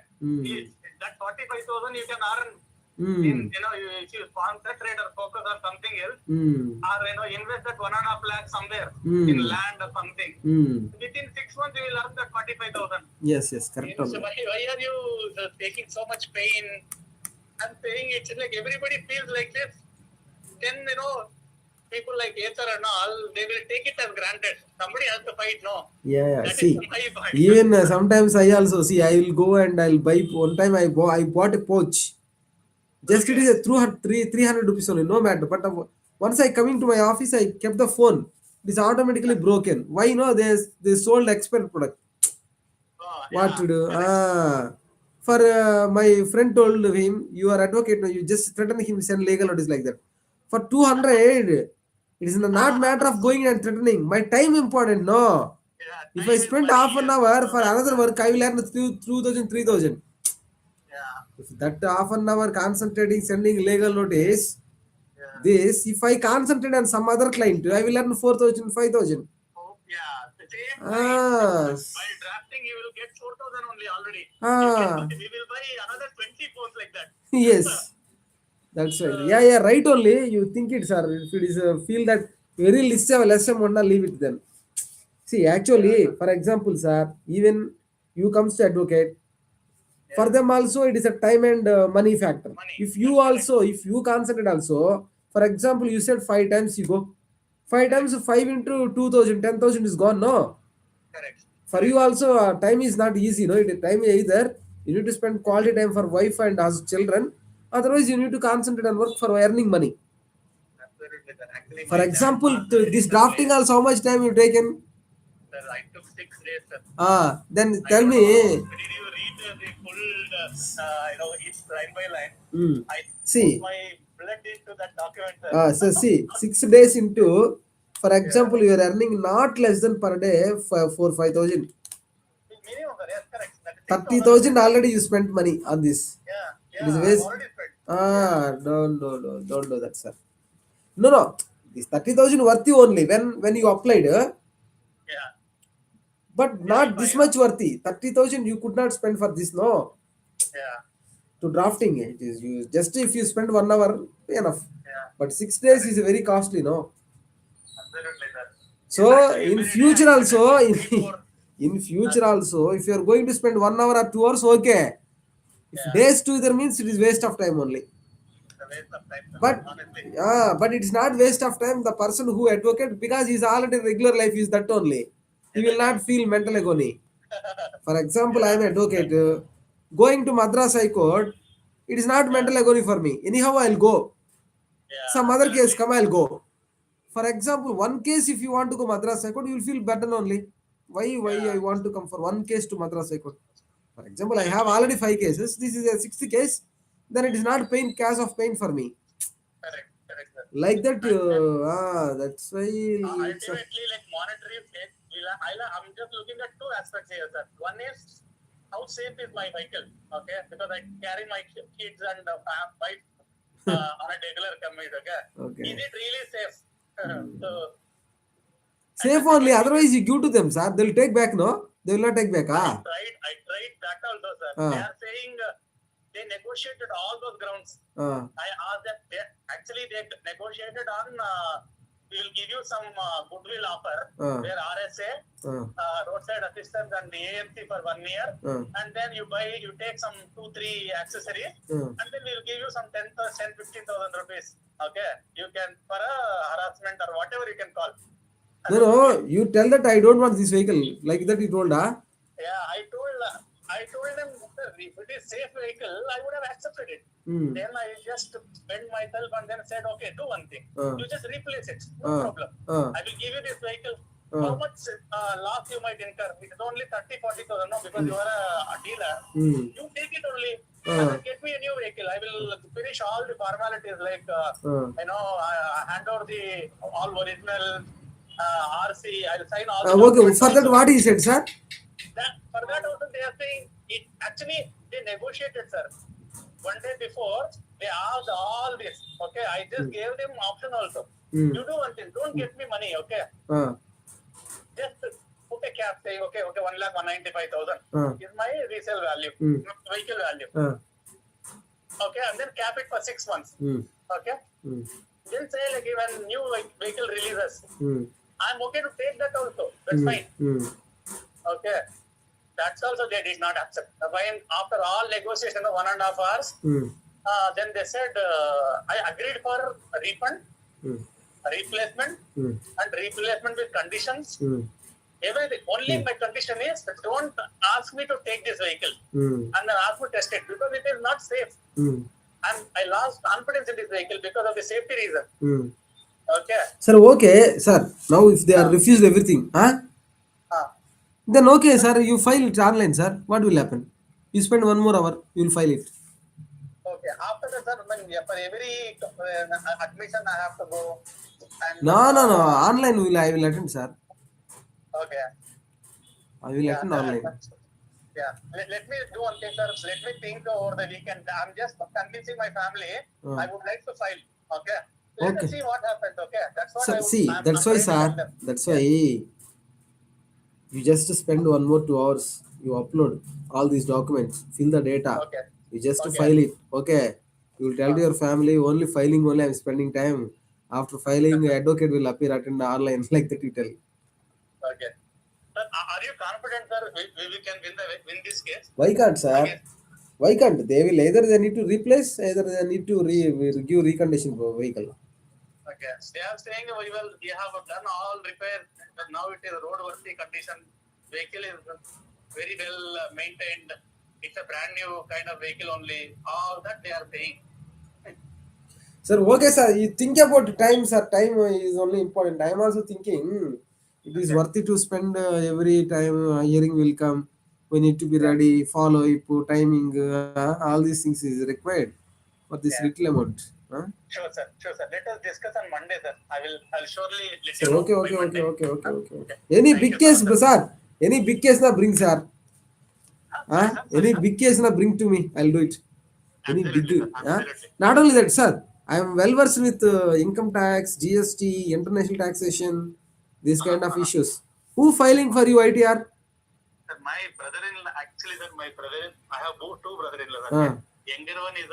That 45,000 you can earn in, if you concentrate or focus on something else, or invest that 1.5 lakh somewhere in land or something. Within 6 months you will earn that 45,000. Yes, correct. So why are you taking so much pain? I'm saying it's like everybody feels like this. Then people like HR and all, they will take it as granted. Somebody has to fight, no? That See, is my point. even sometimes I also see. I will go and I'll buy. One time I bought a pouch. Just it is a 300 rupees only, no matter. But once I coming to my office, I kept the phone. It is automatically broken. Why? They sold expired product. What to do? For my friend told him, you are advocate, no, you just threaten him, send legal notice like that. For 200, it is not matter of going and threatening. My time important, no. If I spend half an hour for another work, I will earn 2,000, 3,000. If that half an hour concentrating, sending legal notice, if I concentrate on some other client, I will earn 4,000, 5,000. Yeah, same Ah, price. While drafting, you will get 4,000 only already. ah, We will buy another 20 phones like that. yes, that's right. Yeah, yeah, right. Only you think it, sir. If it is feel that very less amount, leave it then. See, actually, for example, sir, even you comes to advocate, for them also it is a time and money factor. Money. If you also, if you concentrate also, for example, you said 5 times you go, 5 times 5 into 2,000, 10,000 is gone. No, Correct. for you also time is not easy. No, it time either you need to spend quality time for wife and as children. Otherwise, you need to concentrate and work for earning money. Absolutely, sir. Actually, For my dad example, passed very this drafting suddenly. also, how much time you taken? Sir, I took 6 days, sir. Then I tell don't me. know. Did you read the full, each line by line? Mm. I put See, my blood into that document, sir. so see, 6 days into, for Yeah. example, you are earning not less than per day 4-5,000. Minimum, sir. Yes, correct. That is 6,000 30,000 only. already you spent money on this. Yeah, It is yeah. a I've waste. already spent. Yeah, Don't do that, sir. No, no. This 30,000 worthy only when you applied, yeah, but yeah. not this much worthy. 30,000 you could not spend for this. No, Yeah, to drafting it is you just if you spend 1 hour enough. yeah. But 6 days Correct. is very costly. No. Absolutely, sir. Yes, So actually, in every day I future spend at also, least 3, 4. in Uh, future also, if you are going to spend 1 hour or 2 hours, okay. If yeah, days together means it is waste of time only. it's a waste of time, sir. But Honestly. yeah, but it's not waste of time. The person who advocate because he's already regular life is that only. He will not Exactly. feel mental agony. For example, I am Yeah, an advocate. Going to Madras High Court, it is not yeah, mental agony for me. Anyhow, I'll go. yeah. Some other case Absolutely. come, I'll go. For example, one case if you want to go Madras High Court, you will feel better only. Why Yeah, I want to come for one case to Madras High Court? For example, I have actually, already 5 cases. This is a 60th case. Then it is not pain cause of pain for me. correct, correct, sir. Like that, And that's why it's a, ultimately, like monetary safe, I'm just looking at two aspects here, sir. One is how safe is my vehicle, okay? Because I carry my kids and wife on a regular commute, okay? Is okay. it really safe? So, and Safe the only. second thing is, Otherwise, you give to them, sir. They'll take back. No, they will not take back. I tried that also, sir. They Ah, are saying they negotiated all those grounds. ah, I asked them, they negotiated on, we will give you some goodwill offer, ah, where RSA, ah, roadside assistance and the AMC for 1 year, ah, and then you take some 2-3 accessories, ah. and then we will give you some 10,000-15,000 rupees. Okay, you can for a harassment or whatever you can call. No, Okay. no. You tell that I don't want this vehicle. Like that, you told, Yeah, I told them, sir, if it is safe vehicle, I would have accepted it. Hmm. Then I just bent myself and then said, okay, do one thing. You just replace it. No Ah, problem. ah, I will give you this vehicle. ah. How much loss you might incur? It is only 30,000-40,000, no, because you are a dealer. Hmm. You take it only. Ah. And then get me a new vehicle. I will finish all the formalities like, hand over the all original RC. I'll sign all the Okay. documents For that, also. what he said, sir? For that also they are saying it actually they negotiated, sir. One day before they asked all this. Okay, I just gave them option also. Hmm. You do one thing, don't get me money, okay? Ah, Just put a cap saying okay, 1,195,000 ah, is my resale value, Hmm. vehicle value. ah, Okay, and then cap it for 6 months. hmm, Okay. hmm, Then say like when new vehicle releases, hmm, I'm okay to take that also. That's hmm, fine. hmm, Okay. That's also they did not accept. When after all negotiation of 1.5 hours, hmm, then they said I agreed for a refund, hmm, a replacement, hmm, and replacement with conditions. hmm, Everything. Only my condition is don't ask me to take this vehicle hmm, and then ask me to test it because it is not safe. hmm, And I lost confidence in this vehicle because of the safety reason. hmm. Okay. Sir, okay, sir. Now, if they are Uh, refused everything, uh, then okay, sir. You file it online, sir. What will happen? You spend 1 more hour, you will file it. okay. After that, sir, for every admission I have to go and No, no, no. Online will I will attend, sir. okay. I will Yeah, attend online. yeah. Let me do one thing, sir. Let me think over the weekend. I'm just convincing my family. I would like to file. Okay. Let us Okay. see what happens. Okay. That's what So, see, I'm that's why, trying to tell sir. them. That's Yeah. why. You just spend 1 more 2 hours. You upload all these documents, fill the data. Okay. You just Okay. file it. Okay. You will tell to Uh, your family only filing only I'm spending time. After filing, advocate will appear at an online like that you tell. okay. Sir, are you confident, sir? We can win this case? Why can't, sir? Again, Why can't? They will either they need to replace, either they need to give recondition for vehicle. okay. They are saying we have done all repair, but now it is roadworthy condition. Vehicle is very well maintained. It's a brand new kind of vehicle only. All that they are saying. Sir, okay, sir. You think about time, sir. Time is only important. I am also thinking it is Okay. worthy to spend every time hearing will come. We need to be Yeah. ready, follow it, timing, all these things is required for this Yeah. little amount. Huh? Sure, sir. Sure, sir. Let us discuss on Monday, sir. I'll surely let Sir, you know okay, by okay, okay, Monday. okay, okay, okay. Okay. Any Thank big you so case, much, sir. sir? Any big case na bring, sir? Sorry, sir. Sorry, Any sir. big case na bring to me. I'll do it. Any big, Absolutely, sir. Absolutely. not only that, sir. I am well versed with income tax, GST, international taxation, these kind of issues. Who filing for you ITR? Sir, my brother-in-law, actually, sir, I have two brother-in-laws. Ah, Younger one is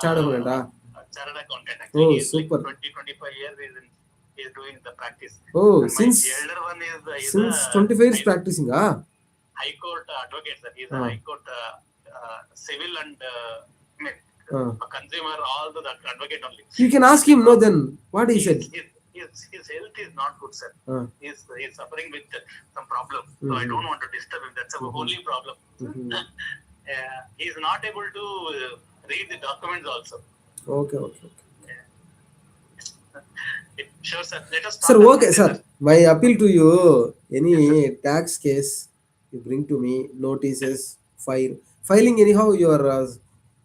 chartered accountant. Ah. chartered accountant. Actually, Oh, he is like super. 20-25 years he is doing the practice. Oh, And my elder one is since 25 is practicing. Ah. high court advocate, sir. He is a Ah. high court civil and Ah. consumer, all the advocate only. You can ask him, no, then. What he said? His health is not good, sir. Ah. He's suffering with some problem. So I don't want to disturb him. That's the only problem. He's not able to read the documents also. Okay, okay, okay. Sure, sir. Let us talk Sir, on okay, Monday, sir. My appeal to you, Yes, sir. any tax case you bring to me, notices, filing anyhow your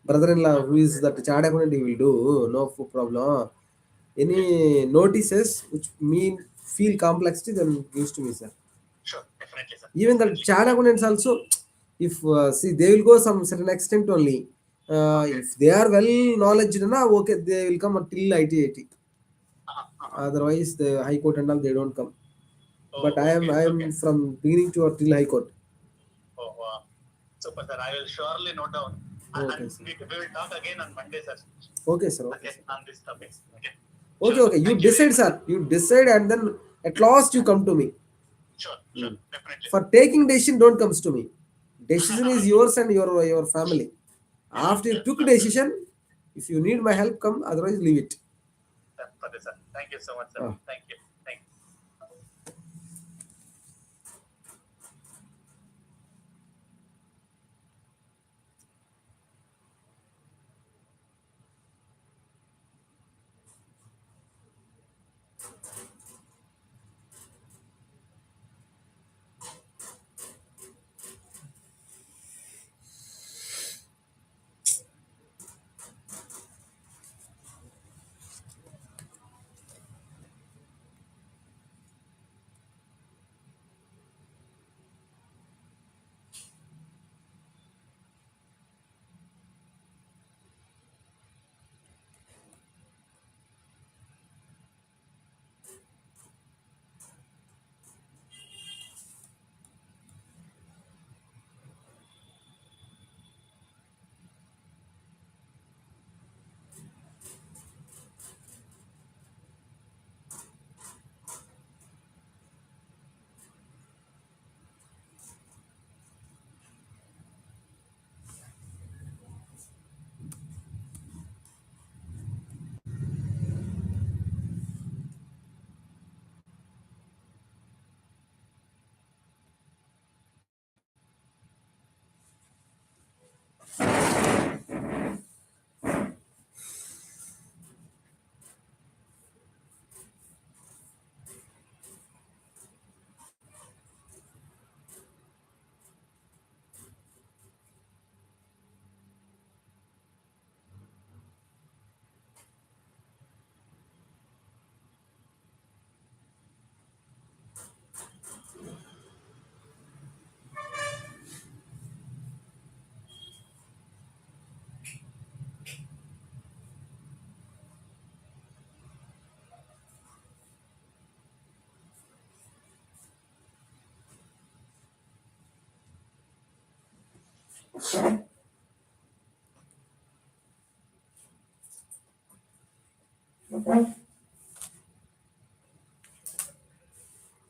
brother-in-law who is that chartered accountant he will do, no problem. Okay. Any notices which mean feel complexity then gives to me, sir. Sure. Definitely, sir. Even the Definitely. chartered accountants also, if see they will go some certain extent only. Okay. If they are well knowledge, na okay, they will come until IT. Otherwise, the High Court and all they don't come. But Oh, okay. I Okay. am from beginning to or till High Court. Oh, wow. Super, sir. I will surely note down. Okay, And sir. we will talk again on Monday, sir. Okay, sir. Okay, Okay. sir. On this topic. Okay. Okay, Sure, sir. okay. You Thank you very decide, much. sir. You decide, and then at last you come to me. Sure. Sure. Definitely, For sir. taking decision, don't comes to me. Decision is yours and your family. Yes. After you Yes. took Absolutely. decision, if you need my help, come. Otherwise, leave it. Sir. Thank you so much, sir. Ah. Thank you. Thank you.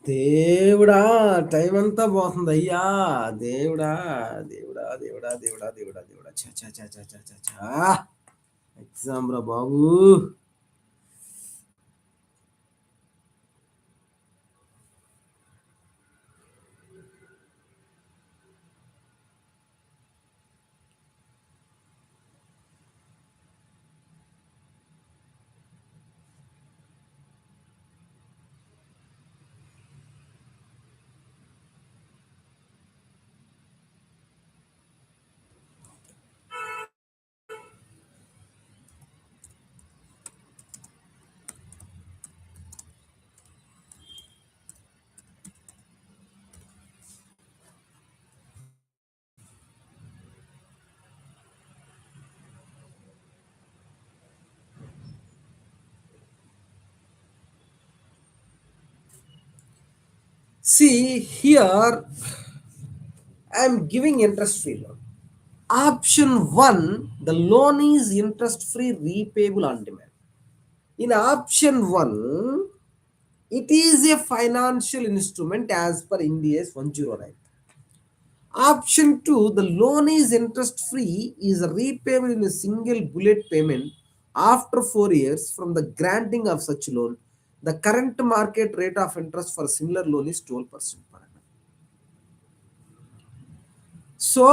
దేవుడా, time అంతా పోతుంది అయ్యా. దేవుడా దేవుడా దేవుడా దేవుడా దేవుడా దేవుడా చా చా చా చా చా చా చా. ఎగ్జామ్ రా బాబు. See here, I am giving interest free loan. Option 1, the loan is interest free, repayable on demand. In option 1, it is a financial instrument as per India's 109. Option 2, the loan is interest free, is repayable in a single bullet payment after 4 years from the granting of such loan. The current market rate of interest for similar loan is 12% per annum. So,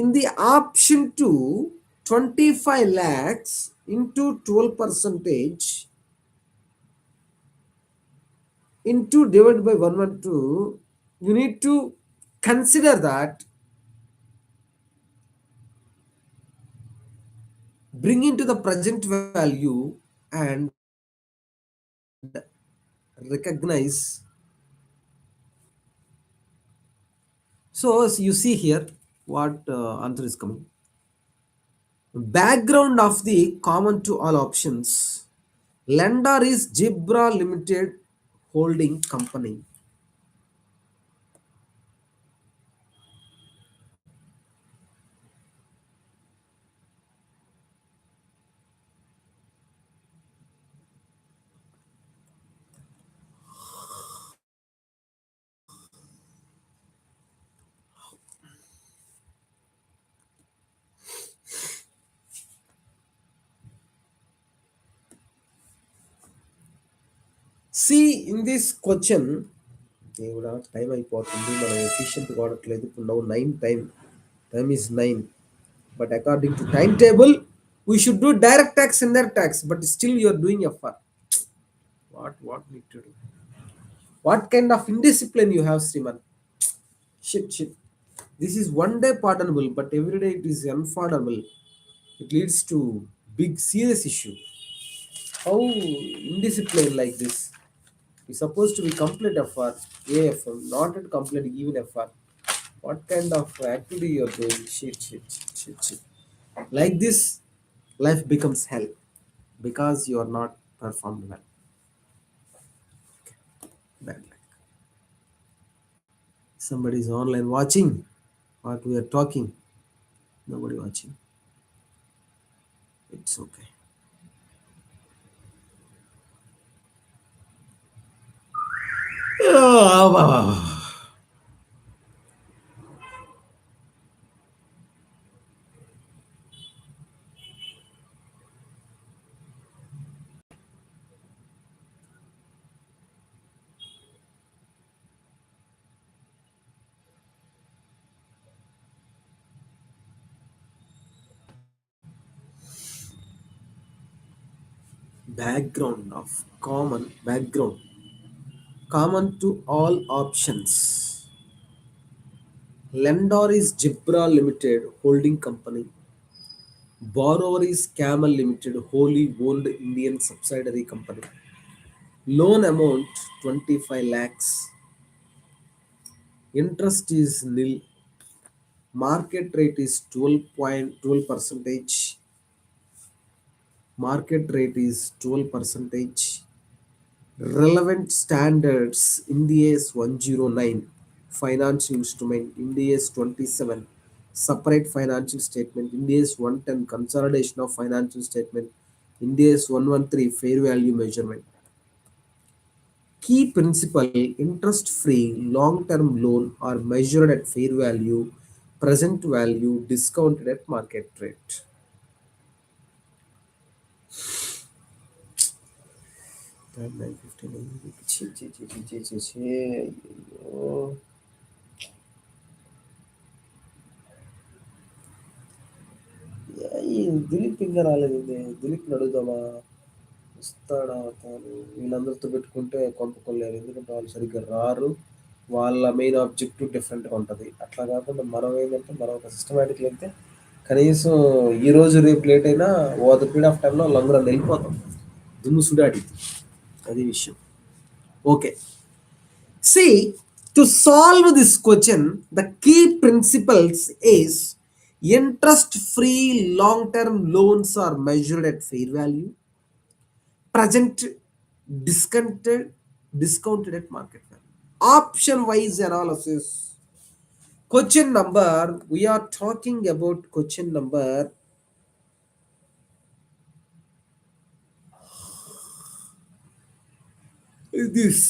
in the option 2, 25 lakhs into 12 percentage into divided by 112, you need to consider that bring into the present value and recognize. So as you see here, what answer is coming. Background of the common to all options. Lender is Jibra Limited Holding Company. See in this question, దేవుడా time అయిపోతుంది, మనం efficient కావట్లేదు. ఇప్పుడు నవ్వు 9 time is 9. But according to timetable, we should do direct tax, indirect tax. But still, you are doing FR. What need to do? What kind of indiscipline you have, Sriman? Shit. This is one day pardonable, but every day it is unpardonable. It leads to big serious issue. How indiscipline like this? You're supposed to be complete FR, AFM, not at complete even FR. What kind of activity you're doing? Shit. Like this, life becomes hell because you are not performed well. Bad luck. Somebody is online watching what we are talking. Nobody watching. It's okay. Background of common to all options. Lender is Jibra Limited Holding Company. Borrower is Camel Limited, wholly owned Indian subsidiary company. Loan amount 25 lakhs. Interest is nil. Market rate is 12 percentage. Market rate is 12 percentage. Relevant standards India's 109. financial instrument, India's 27 separate financial statement, India's 110 consolidation of financial statement, India's 113 fair value measurement. Key principle interest free long term loan are measured at fair value, present value, discounted at market rate. Time 9:59. ఛీ, ఛీ, ఛీ, ఛీ, ఛీ, ఛీ, ఛీ. అయ్యయ్యో. ఈ దిలీప్ ఇంకా రాలేదు. దిలీప్ని అడుగుదామా, వస్తాడా తాను? వీళ్ళందరితో పెట్టుకుంటే కొంపకొల్లేరు, ఎందుకంటే వాళ్ళు సరిగ్గా రారు. వాళ్ళ మెయిన్ ఆబ్జెక్టివ్ డిఫరెంట్గా ఉంటుంది. అట్లా కాకుండా మనం ఏంటంటే మనం ఒక సిస్టమేటిక్ అయితే కనీసం ఈ రోజు రేపు లేట్ అయినా ఓ ద పీరియడ్ ఆఫ్ టైంలో లంగులో వెళ్ళిపోతాం. దుమ్ము సుడాడి, అది విషయం. Okay. See, to solve this question, the key principles is interest-free long-term loans are measured at fair value, present discounted at market value. Option-wise analysis. Question number, we are talking about question number this.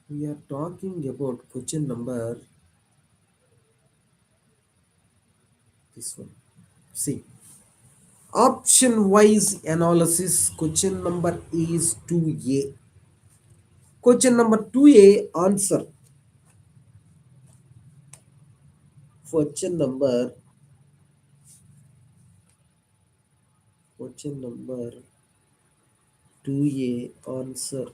We are talking about question number this one. See, option wise analysis, question number is 2A. Question number 2A answer. Question number 2A answer.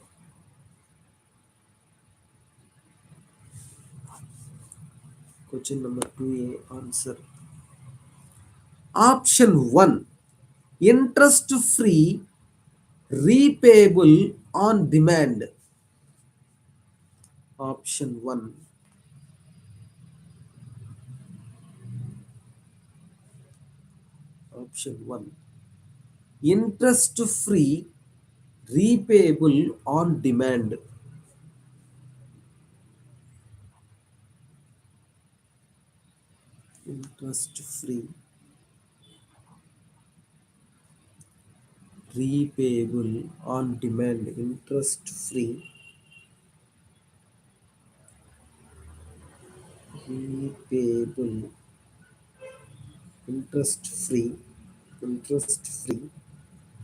Question number 2A answer. Option 1, interest free repayable on demand. Option 1. Option 1. Interest free repayable on demand. Interest free repayable on demand. Interest free repayable. Interest free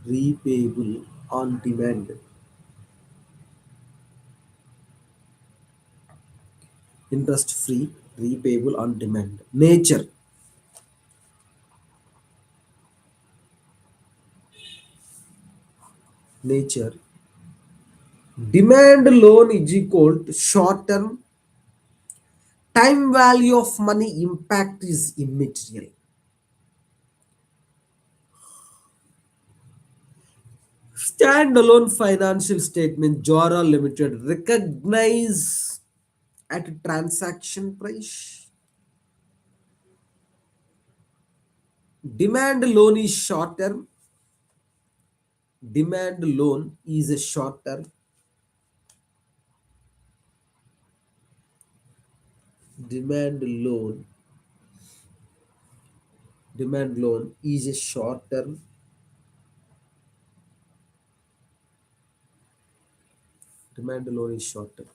repayable on demand. Interest free repayable on demand. Nature. Demand loan is equal to short term. Time value of money impact is immaterial. Standalone financial statement, Jora Limited, recognize at transaction price. Demand loan is short term. Demand loan is a short term. Demand loan is a short term. Demand loan is short term.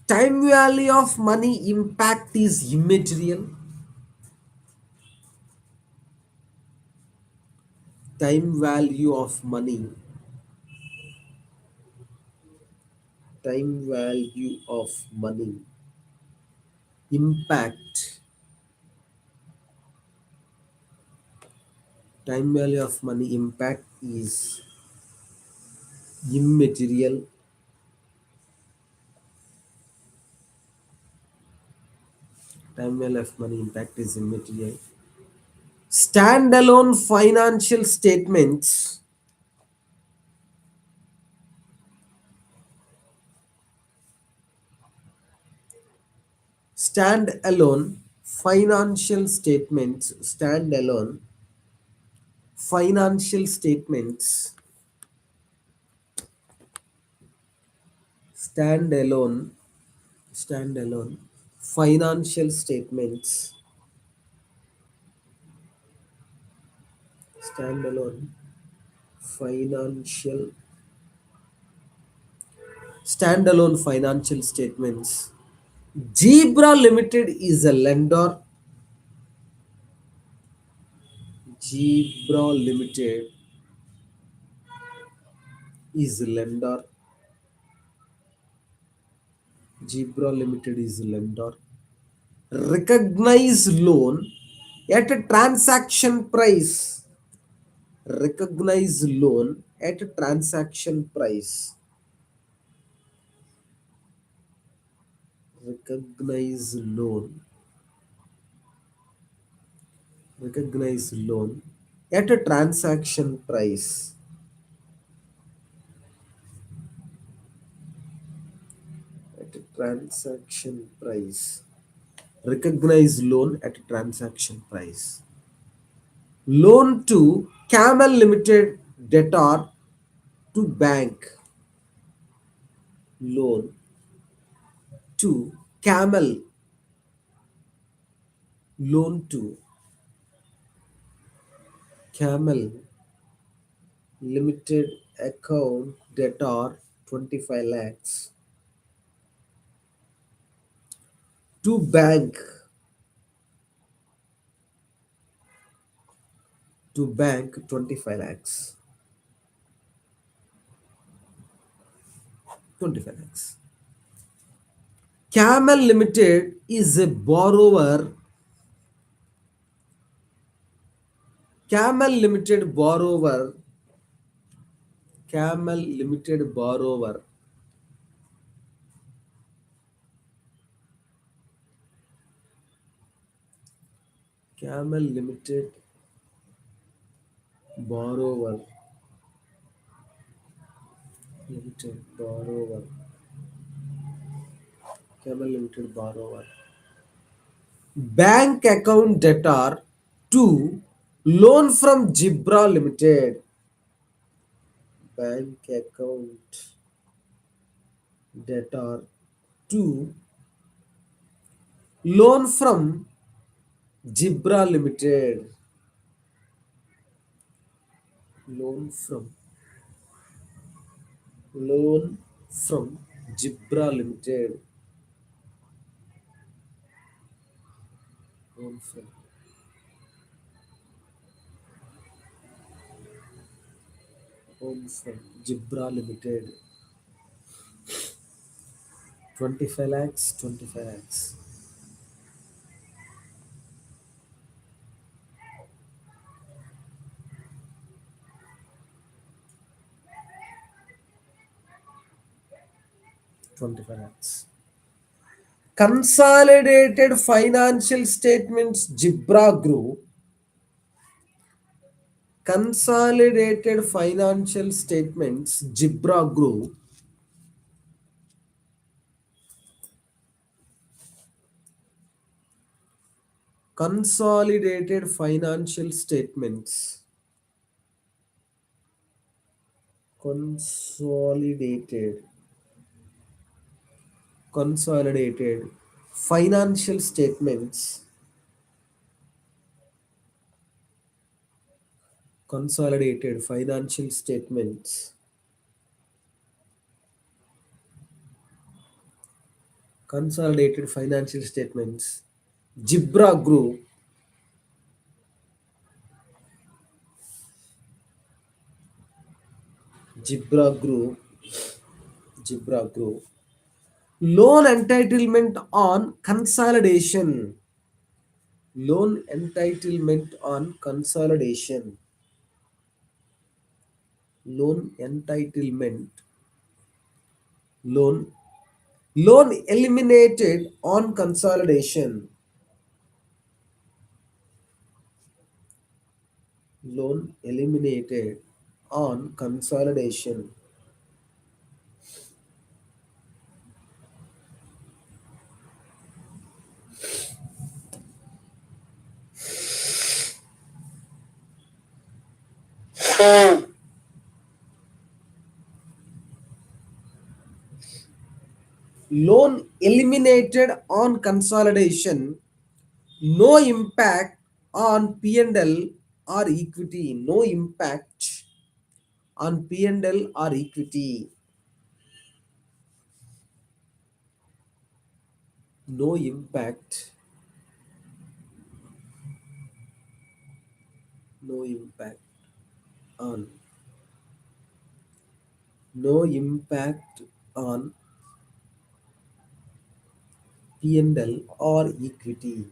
Time value of money impact is immaterial. Time value of money. Time value of money impact. Time value of money impact is immaterial. Time value of money impact is immaterial. Standalone financial statements. Standalone financial statements. Standalone financial statements stand alone, financial statements stand alone, financial standalone financial statements. Zebra Limited is a lender. Zebra Limited is a lender. Zebra Limited is a lender. Recognize loan at a transaction price. Recognize loan at a transaction price. Recognize loan. Recognize loan at a transaction price. At a transaction price. Recognize loan at a transaction price. Loan to Camel Limited debtor to bank. Loan to Camel. Loan to Camel Limited account debtor 25 lakhs to bank 25 lakhs 25 lakhs. Camel Limited is a borrower. Camel Limited borrower. Camel Limited borrower. Camel Limited borrower. Limited borrower. Camel Limited borrower. Bank account debtor to loan from Zebra Limited. Bank account debtor to loan from Zebra Limited. Loan from loan from Zebra Limited. Loan from Zebra Limited. 25 lakhs, 25 lakhs. Consolidated financial statements Zebra Group. Consolidated financial statements Zebra Group. Consolidated financial statements. Consolidated financial statements. Consolidated financial statements. Consolidated financial statements. Zebra Group. Zebra Group. Zebra Group. Loan entitlement on consolidation. Loan entitlement on consolidation. Loan entitlement. Loan eliminated on consolidation. Loan eliminated on consolidation. Loan eliminated on consolidation, no impact on P&L or equity. No impact on P&L or equity. No impact. No impact on. No impact on P&L or equity.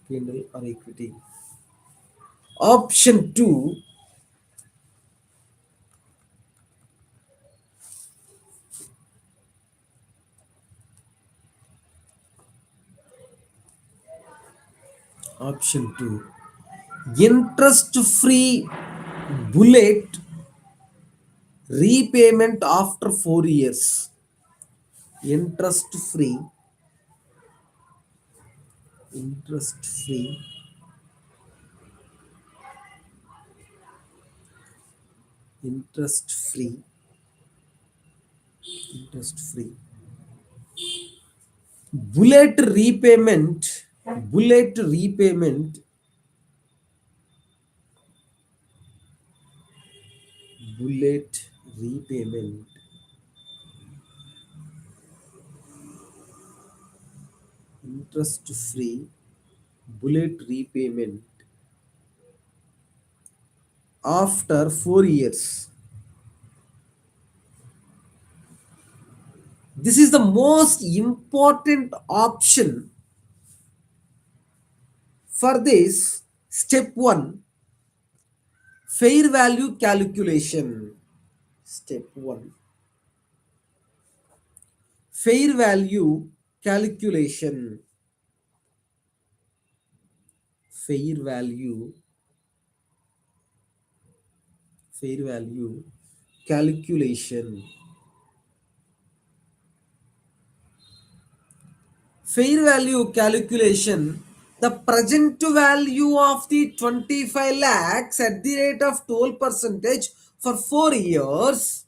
P&L or equity. Option 2. Option 2. Interest free bullet repayment after 4 years. Interest free. Interest free. Interest free. Interest free. Bullet repayment. Bullet repayment. Bullet repayment. Interest free. Bullet repayment after 4 years. This is the most important option for this step 1, fair value calculation. Step 1, fair value calculation. Fair value. Fair value calculation. Fair value calculation, the present value of the 25 lakhs at the rate of 12% for 4 years.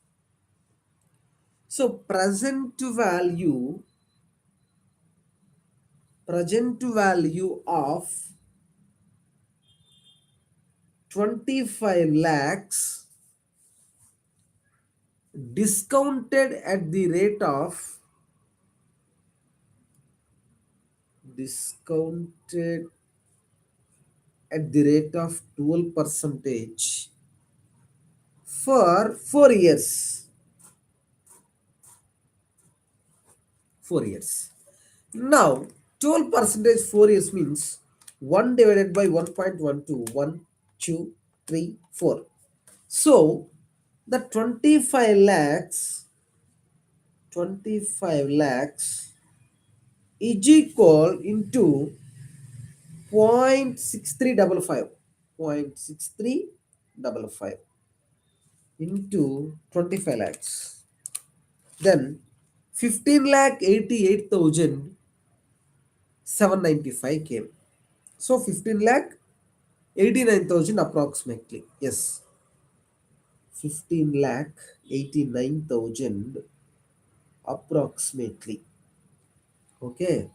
So present value of 25 lakhs discounted at the rate of 12 percentage for 4 years. 4 years. Now 12 percentage 4 years means 1 divided by 1.12, 1, 2, 3, 4. So the 25 lakhs is equal into 0.6355. 0.6355 into 25 lakhs. Then 15 lakh 88,795 came. So 15 lakh 89,000 approximately. Yes. 15 lakh 89,000 approximately. Okay.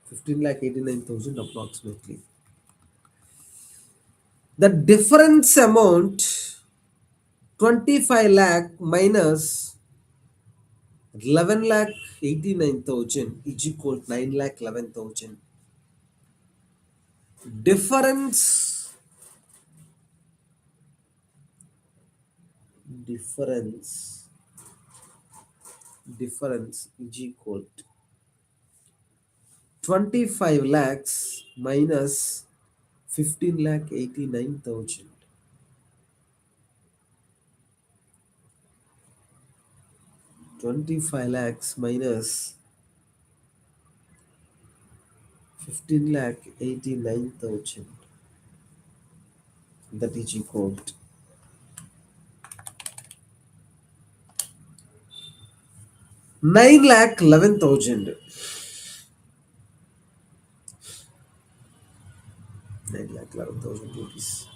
15 lakh 89,000 approximately. The difference amount 25 lakh minus 11 lakh 89,000 is equal to 9 lakh 11,000. Difference is equal to 25 lakhs minus 15 lakh 89,000. 25 lakhs minus 15 lakh 89,000. That is equal to 9 lakh 11,000. 9 lakh 11,000 rupees.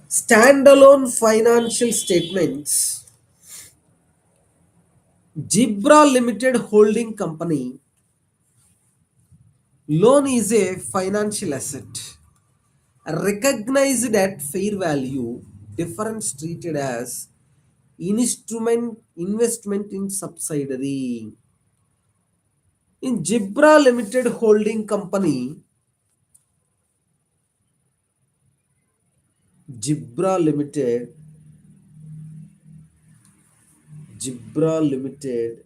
Standalone financial statements. Jibra Limited Holding Company loan is a financial asset recognized at fair value, difference treated as instrument investment in subsidiary. In Jibra Limited Holding Company, Jibra Limited, Jibra Limited,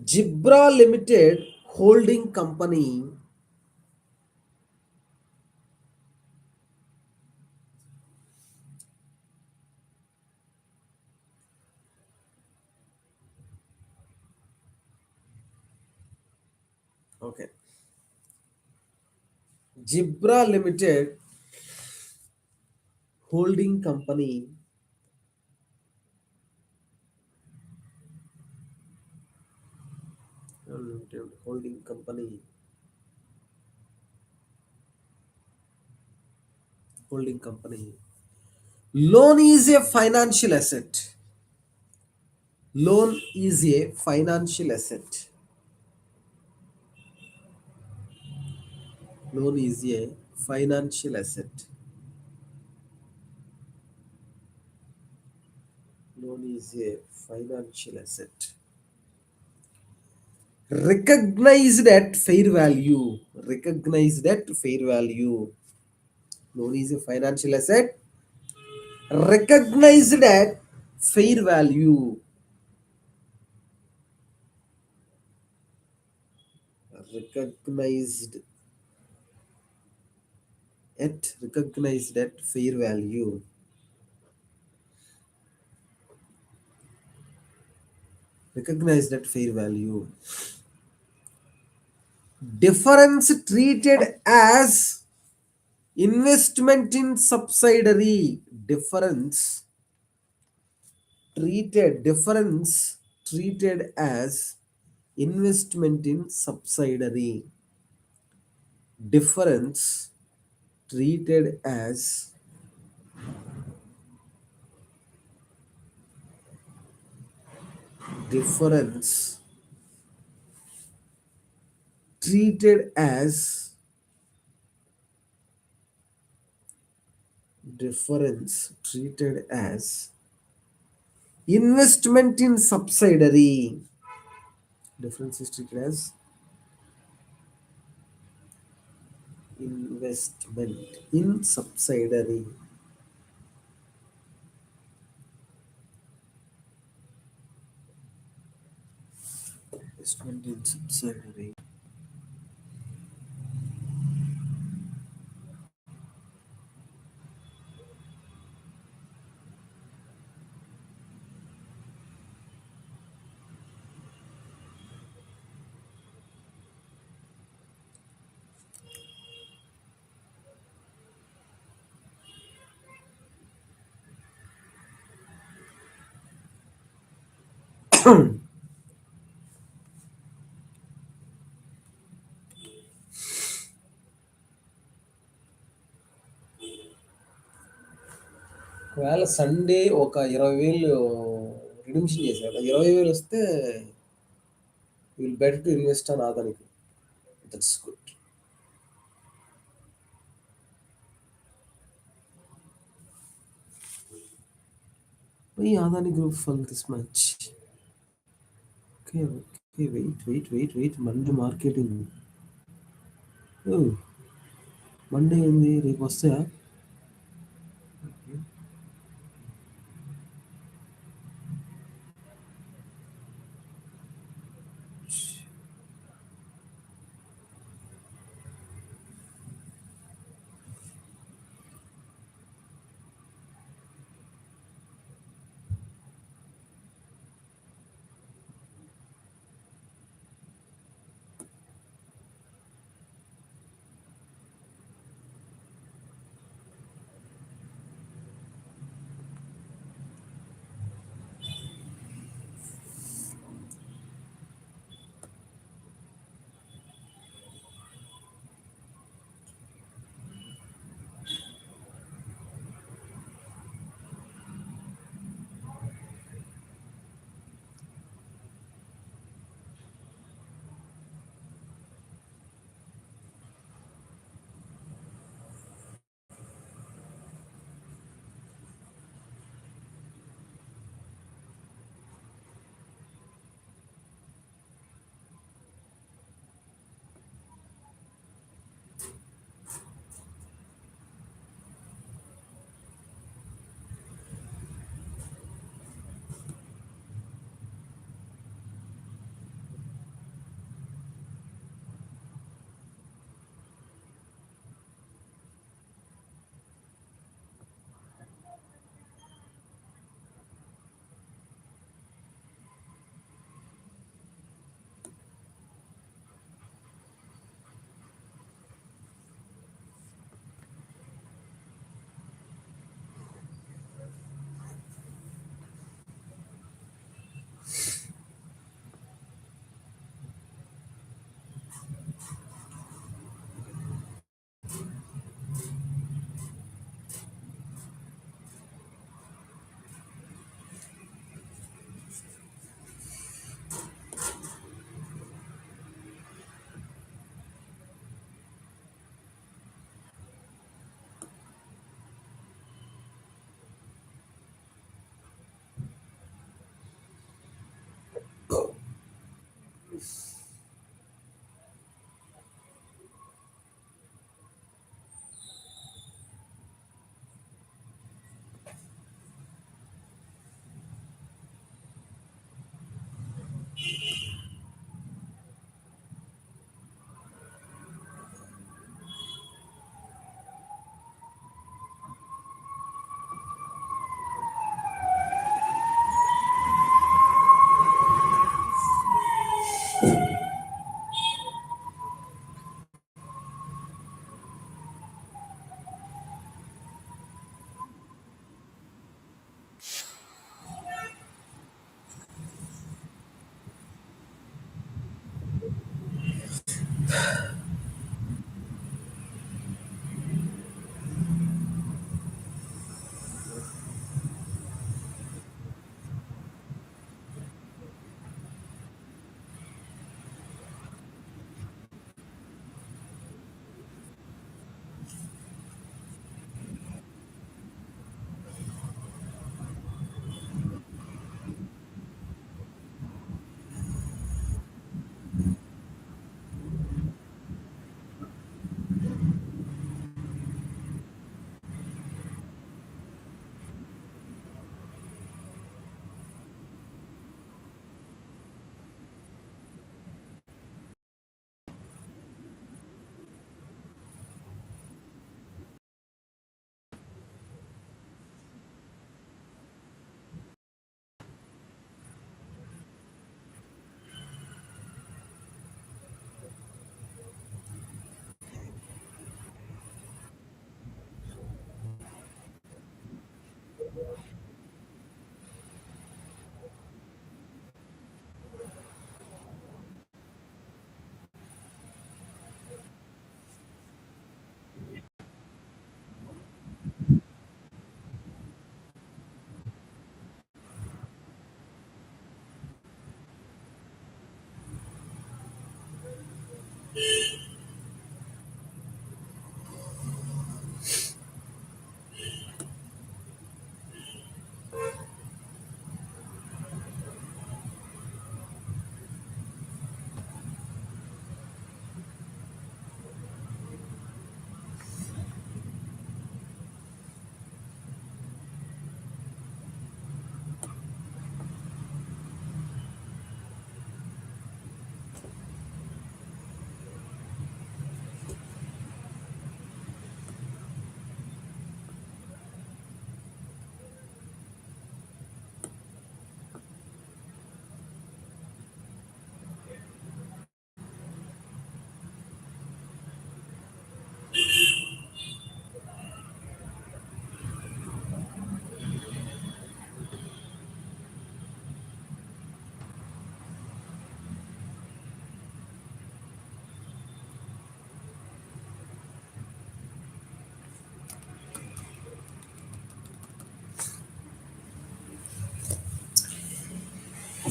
Jibra Limited Holding Company okay. Jibra Limited Holding Company Limited Holding Company Holding Company. Loan is a financial asset. Loan is a financial asset. Loan is a financial asset. Loan is a financial asset. Recognized at fair value. Recognized at fair value. Loan is a financial asset. Recognized at fair value. Recognized recognized at fair value. Recognized at fair value. Difference treated as investment in subsidiary. Difference treated as investment in subsidiary. Difference treated as difference treated as difference treated as investment in subsidiary. Difference is treated as investment in subsidiary. Investment in subsidiary. ఒకవేళ Sunday ఒక 20,000 redemption చేశాడు. 20,000 వస్తే will better to invest on ఆదానికి. That's good. Why Adani Group fell this much? Okay, wait. Monday marketing. Oh, Monday ఏంది రేపు వస్తాయా?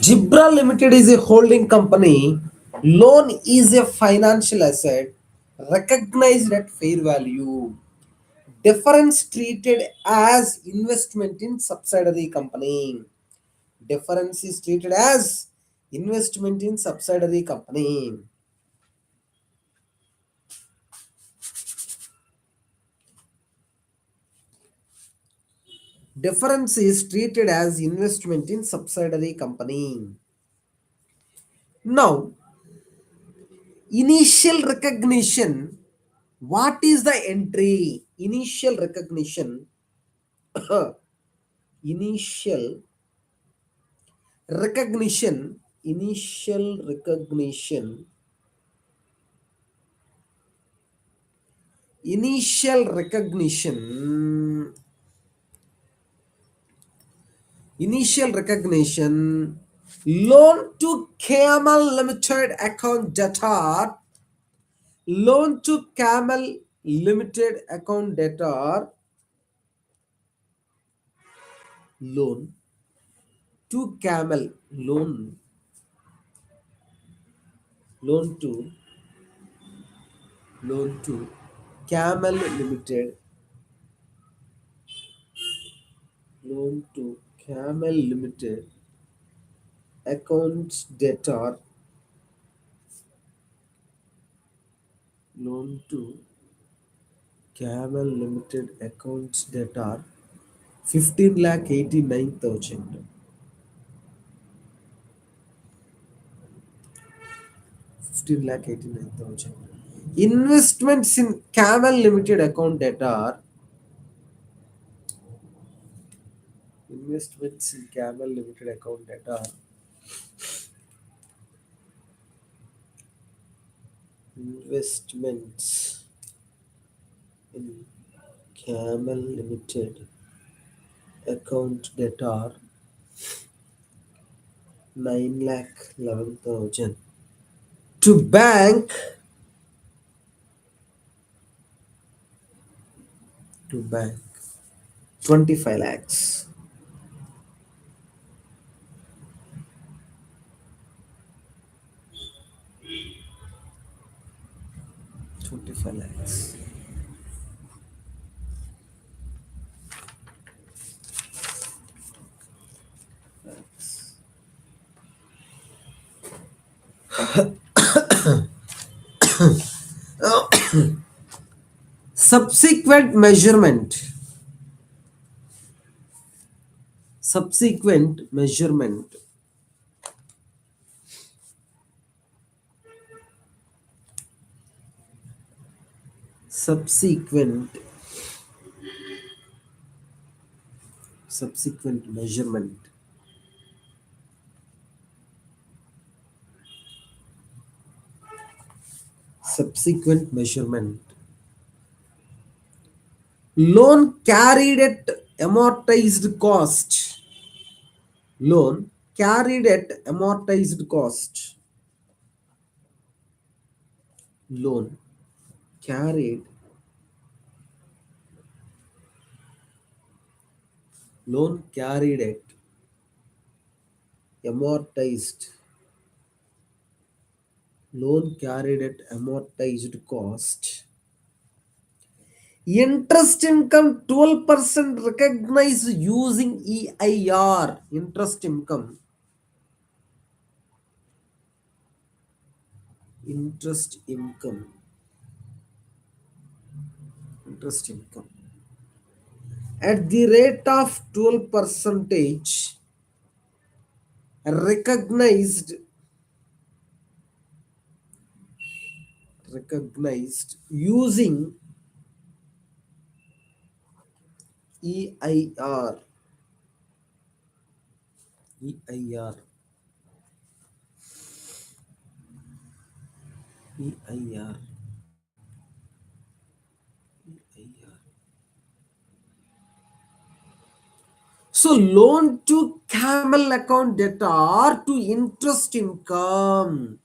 Jibra Limited is a holding company. Loan is a financial asset recognized at fair value. Difference treated as investment in subsidiary company. Difference is treated as investment in subsidiary company. Difference is treated as investment in subsidiary company. Now, initial recognition. What is the entry? Initial recognition. Initial recognition. Initial recognition. Initial recognition. Initial recognition. Loan to Camel Limited account debtor. Loan to Camel Limited account debtor. Loan to Camel. Loan to loan to Camel Limited. Loan to Camel Limited account debtor. Loan to Camel Limited accounts debtor 15,89,000. 15,89,000. Investments in Camel Limited account debtor. Investments in Camel Limited account debtor. Investments in Camel Limited account debtor 9,11,000. To bank to bank 25 lakhs. 25 lakhs. Subsequent measurement. Subsequent measurement. Subsequent. Subsequent measurement. Subsequent measurement. Loan carried at amortized cost. Loan carried at amortized cost. Loan carried. Loan carried at amortized. Loan carried at amortized cost. Interest income 12% recognized using EIR. Interest income. Interest income. Interest income. At the rate of 12 percentage recognized using EIR. EIR. EIR. EIR. So loan to camel account debtor to interest income.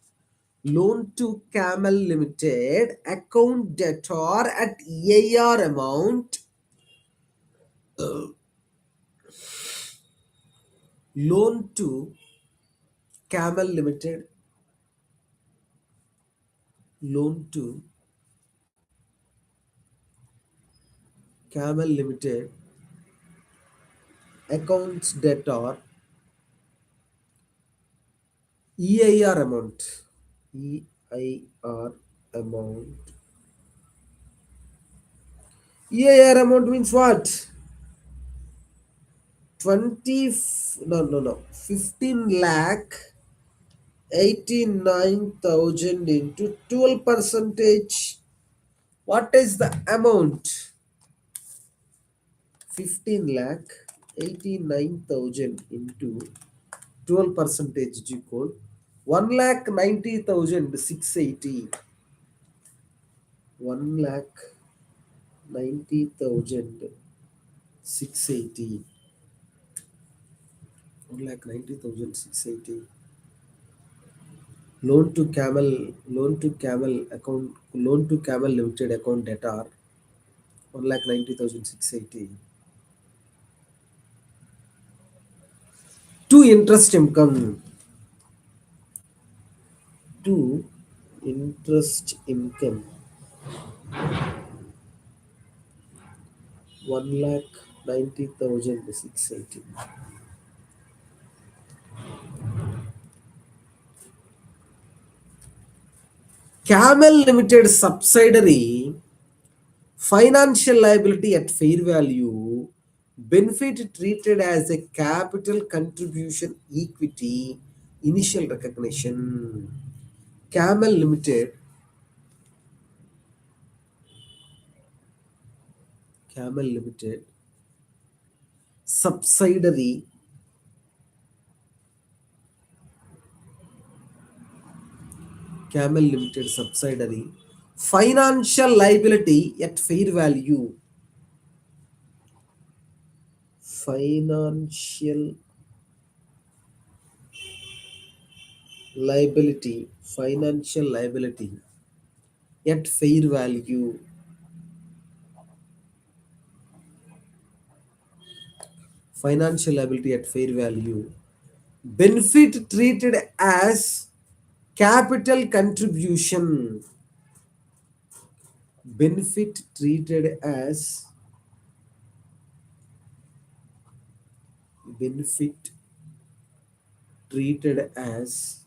Loan to Camel Limited account debtor at EIR amount. Loan to Camel Limited. Loan to Camel Limited accounts debtor EIR amount. EIR amount. EIR amount means what? 20, no, 15 lakh 89,000 into 12 percentage. What is the amount? 15 lakh 89,000 into 12 percentage is equal 1,90,680. 1,90,680. 1,90,680. Loan to Camel Limited account debtor 1,90,680. To interest income. To interest income 1,90,680. Camel Limited subsidiary financial liability at fair value, benefit treated as a capital contribution equity, initial recognition. Camel Limited. Camel Limited subsidiary Camel Limited subsidiary financial liability at fair value. Financial liability at fair value. financial liability at fair value, benefit treated as capital contribution, benefit treated as benefit treated as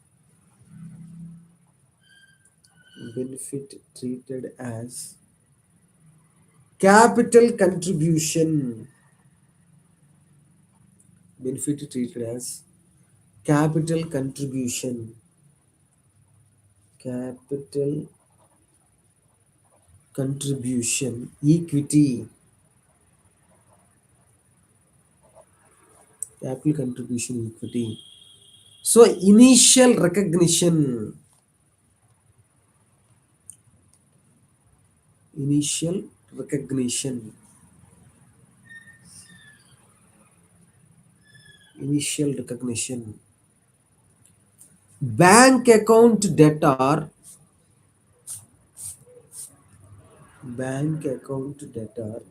benefit treated as capital contribution, benefit treated as capital contribution, capital contribution equity, capital contribution equity. So initial recognition, initial recognition, bank account debtor, bank account debtor,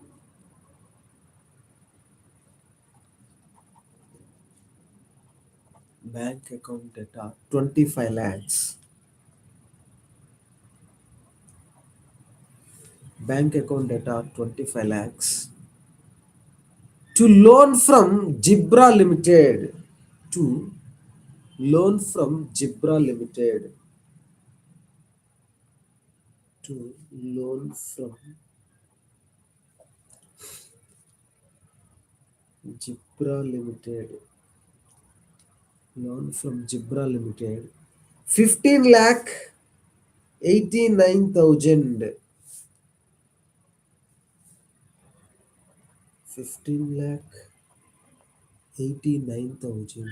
bank account debtor 25 lakhs, bank account debtor 25 lakhs to loan from Jibra Limited, to loan from Jibra Limited, to loan from Jibra Limited, loan from Jibra Limited 15 lakh 89,000, 15 lakh 89,000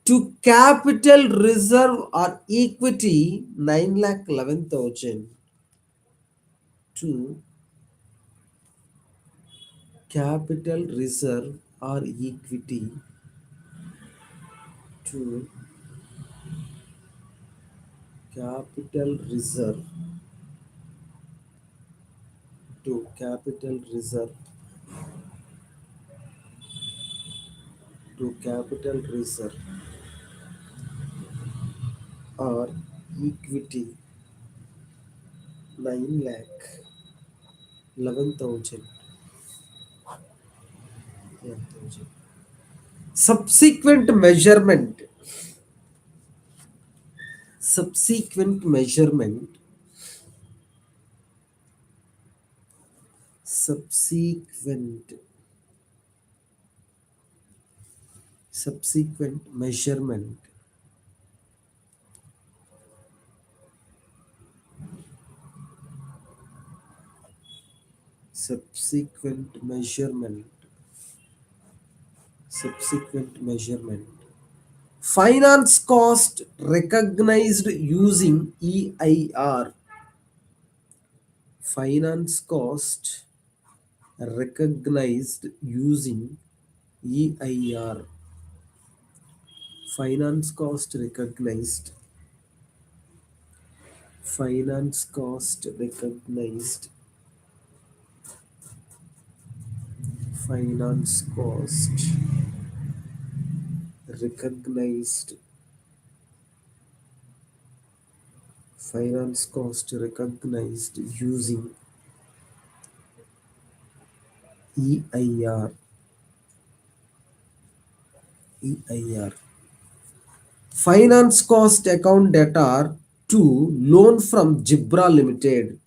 to capital reserve or equity 9 lakh 11,000, to capital reserve or equity, to capital reserve, to capital reserve, to capital reserve or equity 9 lakh 11,000, 11,000. Subsequent measurement, subsequent measurement, subsequent, subsequent measurement, subsequent measurement, subsequent measurement, finance cost recognized using EIR, finance cost recognized using EIR, finance cost recognized, finance cost recognized, finance cost recognized, finance cost recognized using EIR, EIR. Finance cost account debtor to loan from Jibra Limited,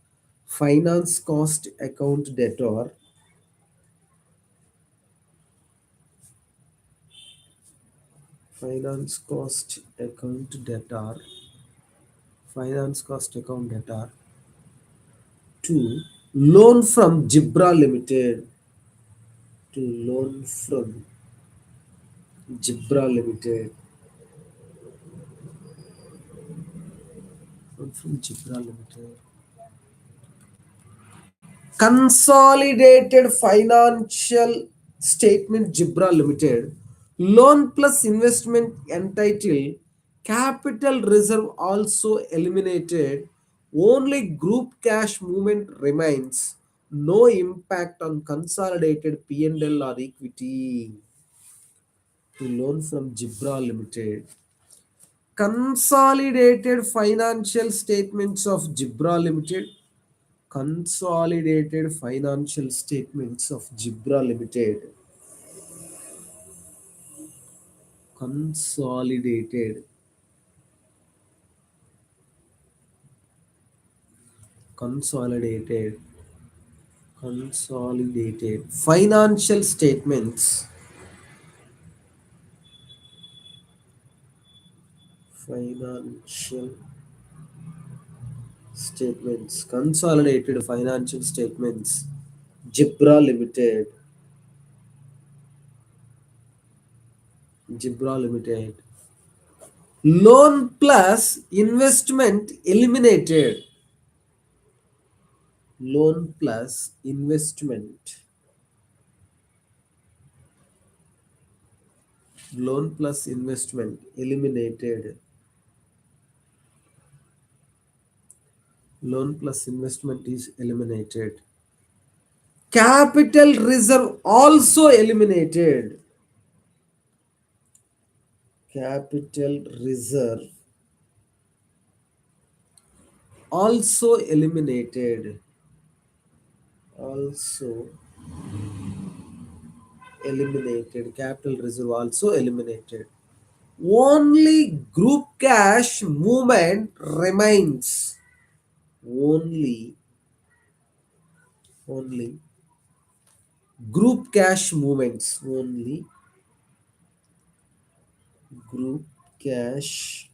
finance cost account debtor, finance cost account debtor, finance cost account debtor to loan from Jibra Limited, to loan from Jibra Limited, loan from Jibra Limited. Consolidated financial statement Jibra Limited, loan plus investment entitled, capital reserve also eliminated, only group cash movement remains, No impact on consolidated P&L or equity to loan from Jibra Limited. Consolidated financial statements of Jibra Limited. Consolidated financial statements of Jibra Limited. Consolidated. Consolidated. Consolidated. Financial statements. Financial statements. Consolidated financial statements. Jibra Limited. Jibra Limited. Loan plus investment eliminated. Loan plus investment. Loan plus investment eliminated. Loan plus investment is eliminated. Capital reserve also eliminated. Capital reserve also eliminated. Also eliminated. Capital reserve also eliminated. Only group cash movement remains. Only only group cash movements. Only group cash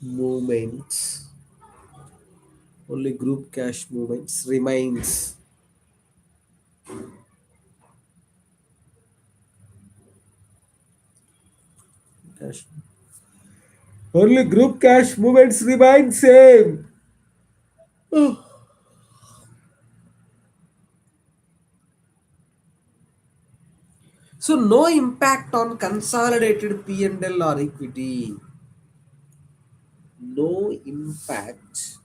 movements. Only group cash movements remains. Cash. Only group cash movements remain same. So no impact on consolidated P&L or equity. No impact.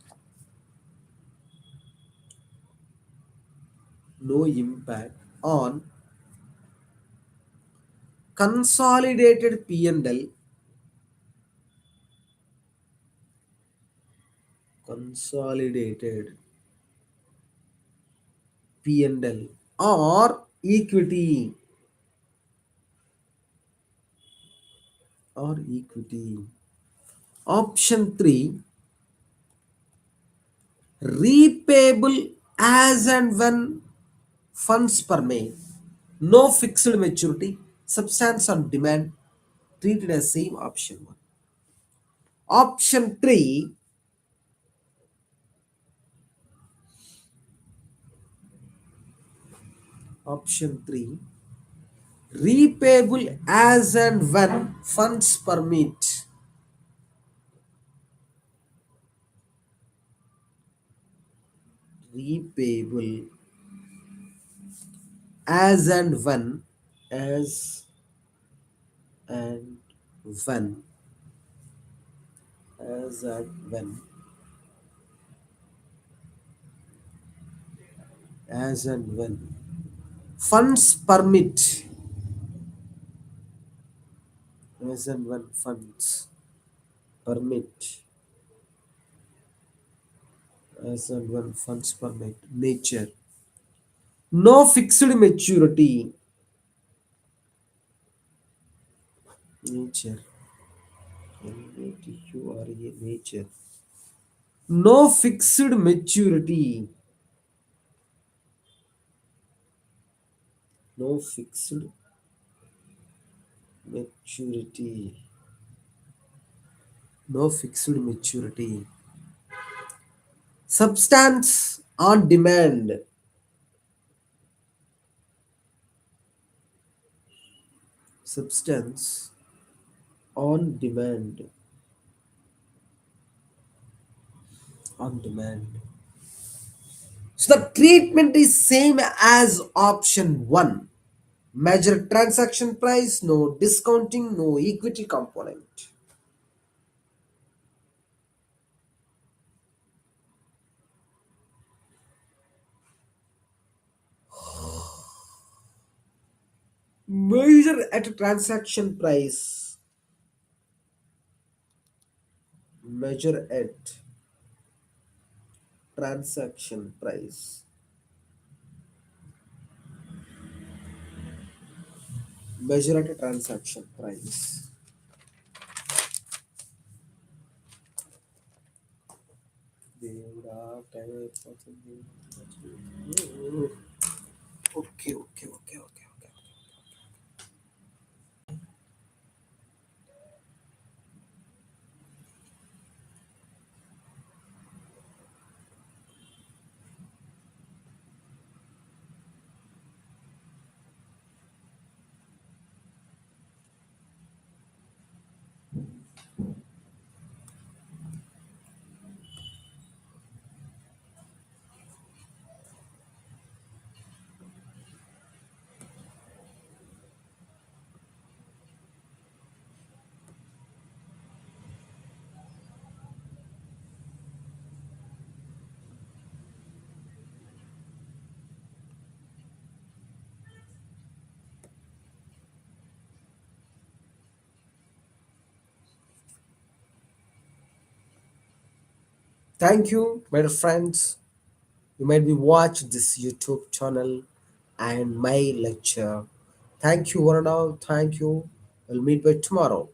No impact on consolidated P&L. Consolidated P&L or equity. Or equity. Option 3, repayable as and when funds permit. No fixed maturity. Substance on demand. Treated as same option 1. Option 3, option 3, repayable as and when funds permit. Repayable as and when, as and when, as and when, as and when funds permit. As and when funds permit. As and when funds permit. Nature. No fixed maturity. Nature. N-A-T-U-R-E, nature. No fixed maturity. No fixed maturity. No fixed maturity. Substance on demand. Substance on demand. On demand. So the treatment is same as option 1. Major transaction price, no discounting, no equity component. Measure at a transaction price. Measure at transaction price. Measure at a transaction price. దేవుడా, time అయిపోతుంది. Okay, okay, okay, okay, okay. Thank you, my dear friends. You might be watch this YouTube channel and my lecture. Thank you, one and all. Thank you. We'll meet by tomorrow.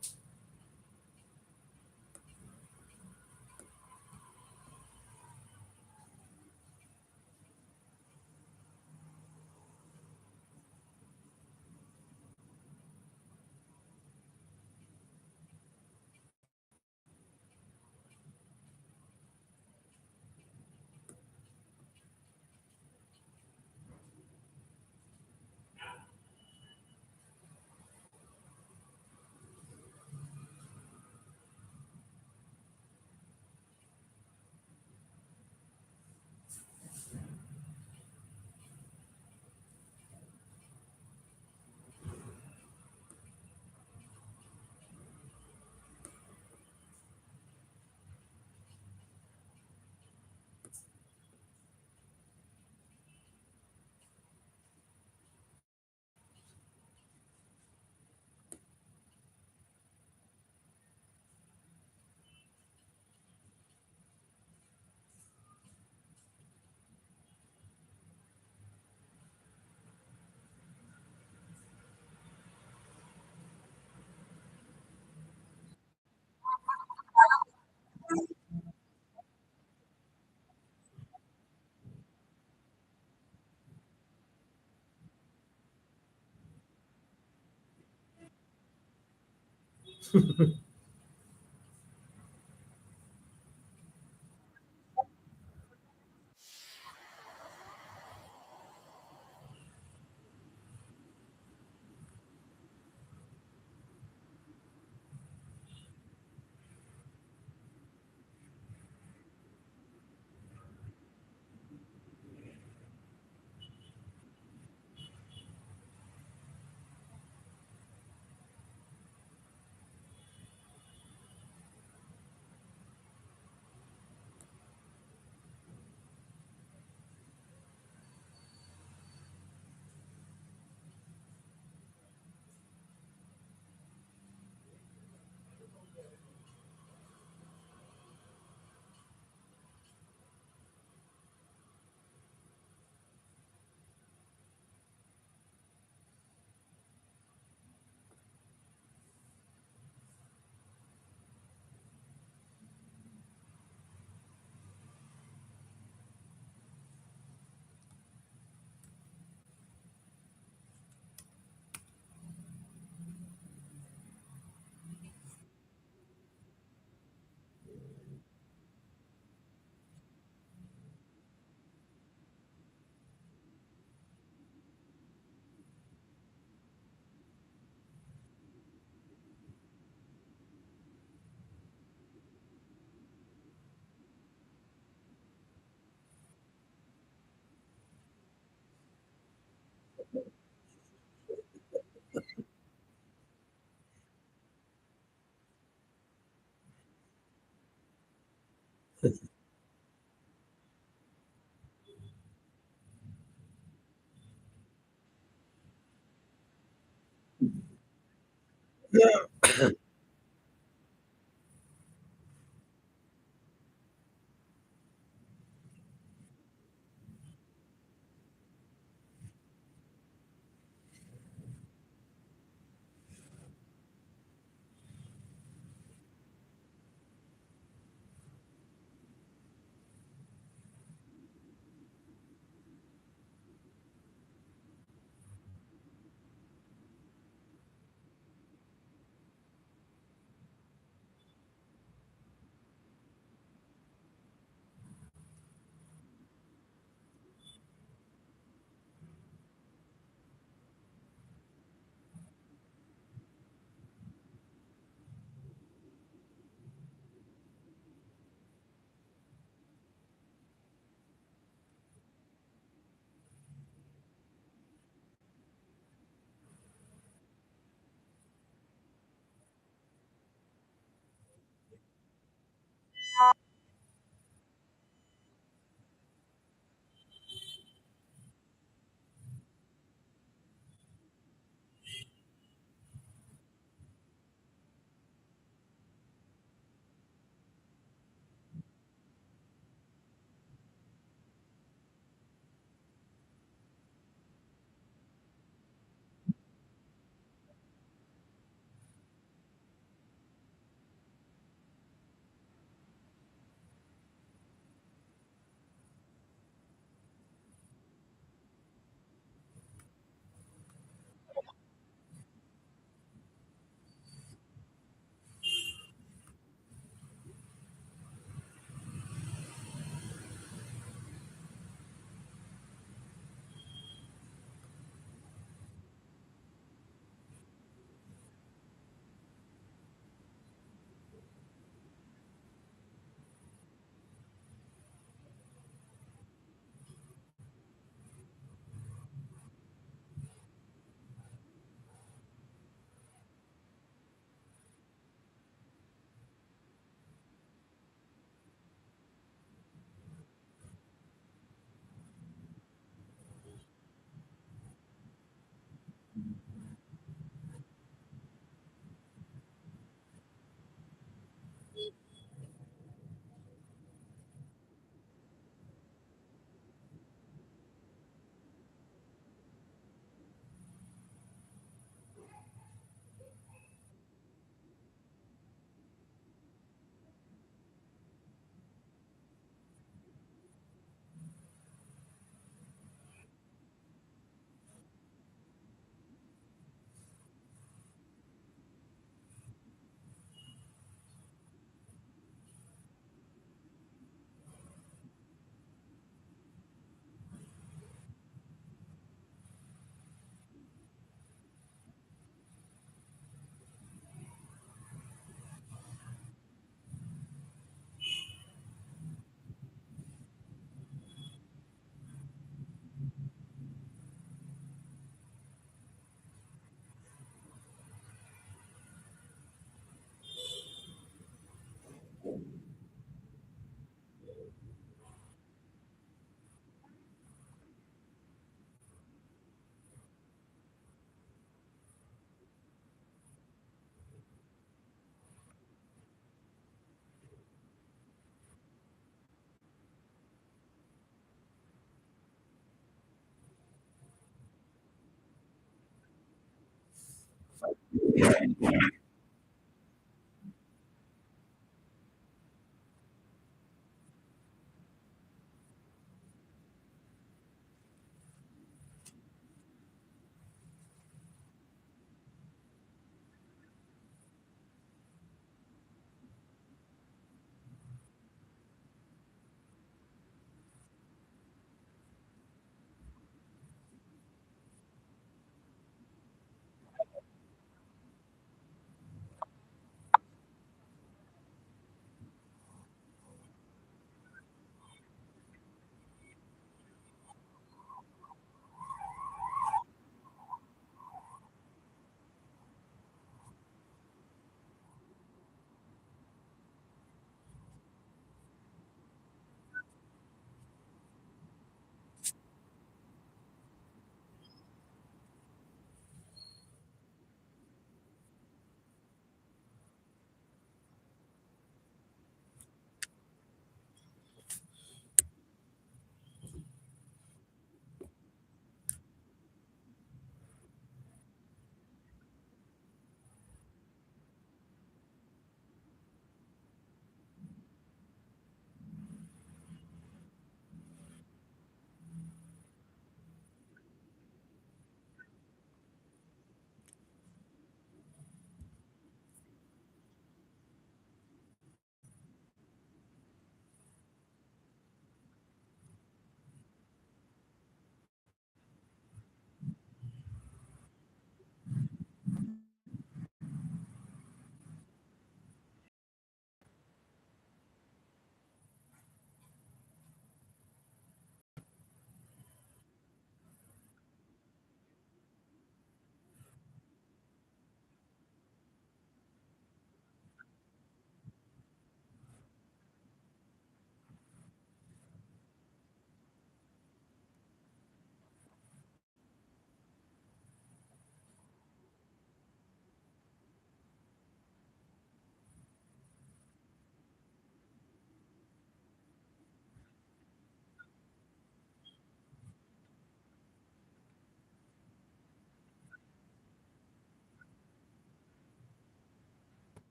Yeah.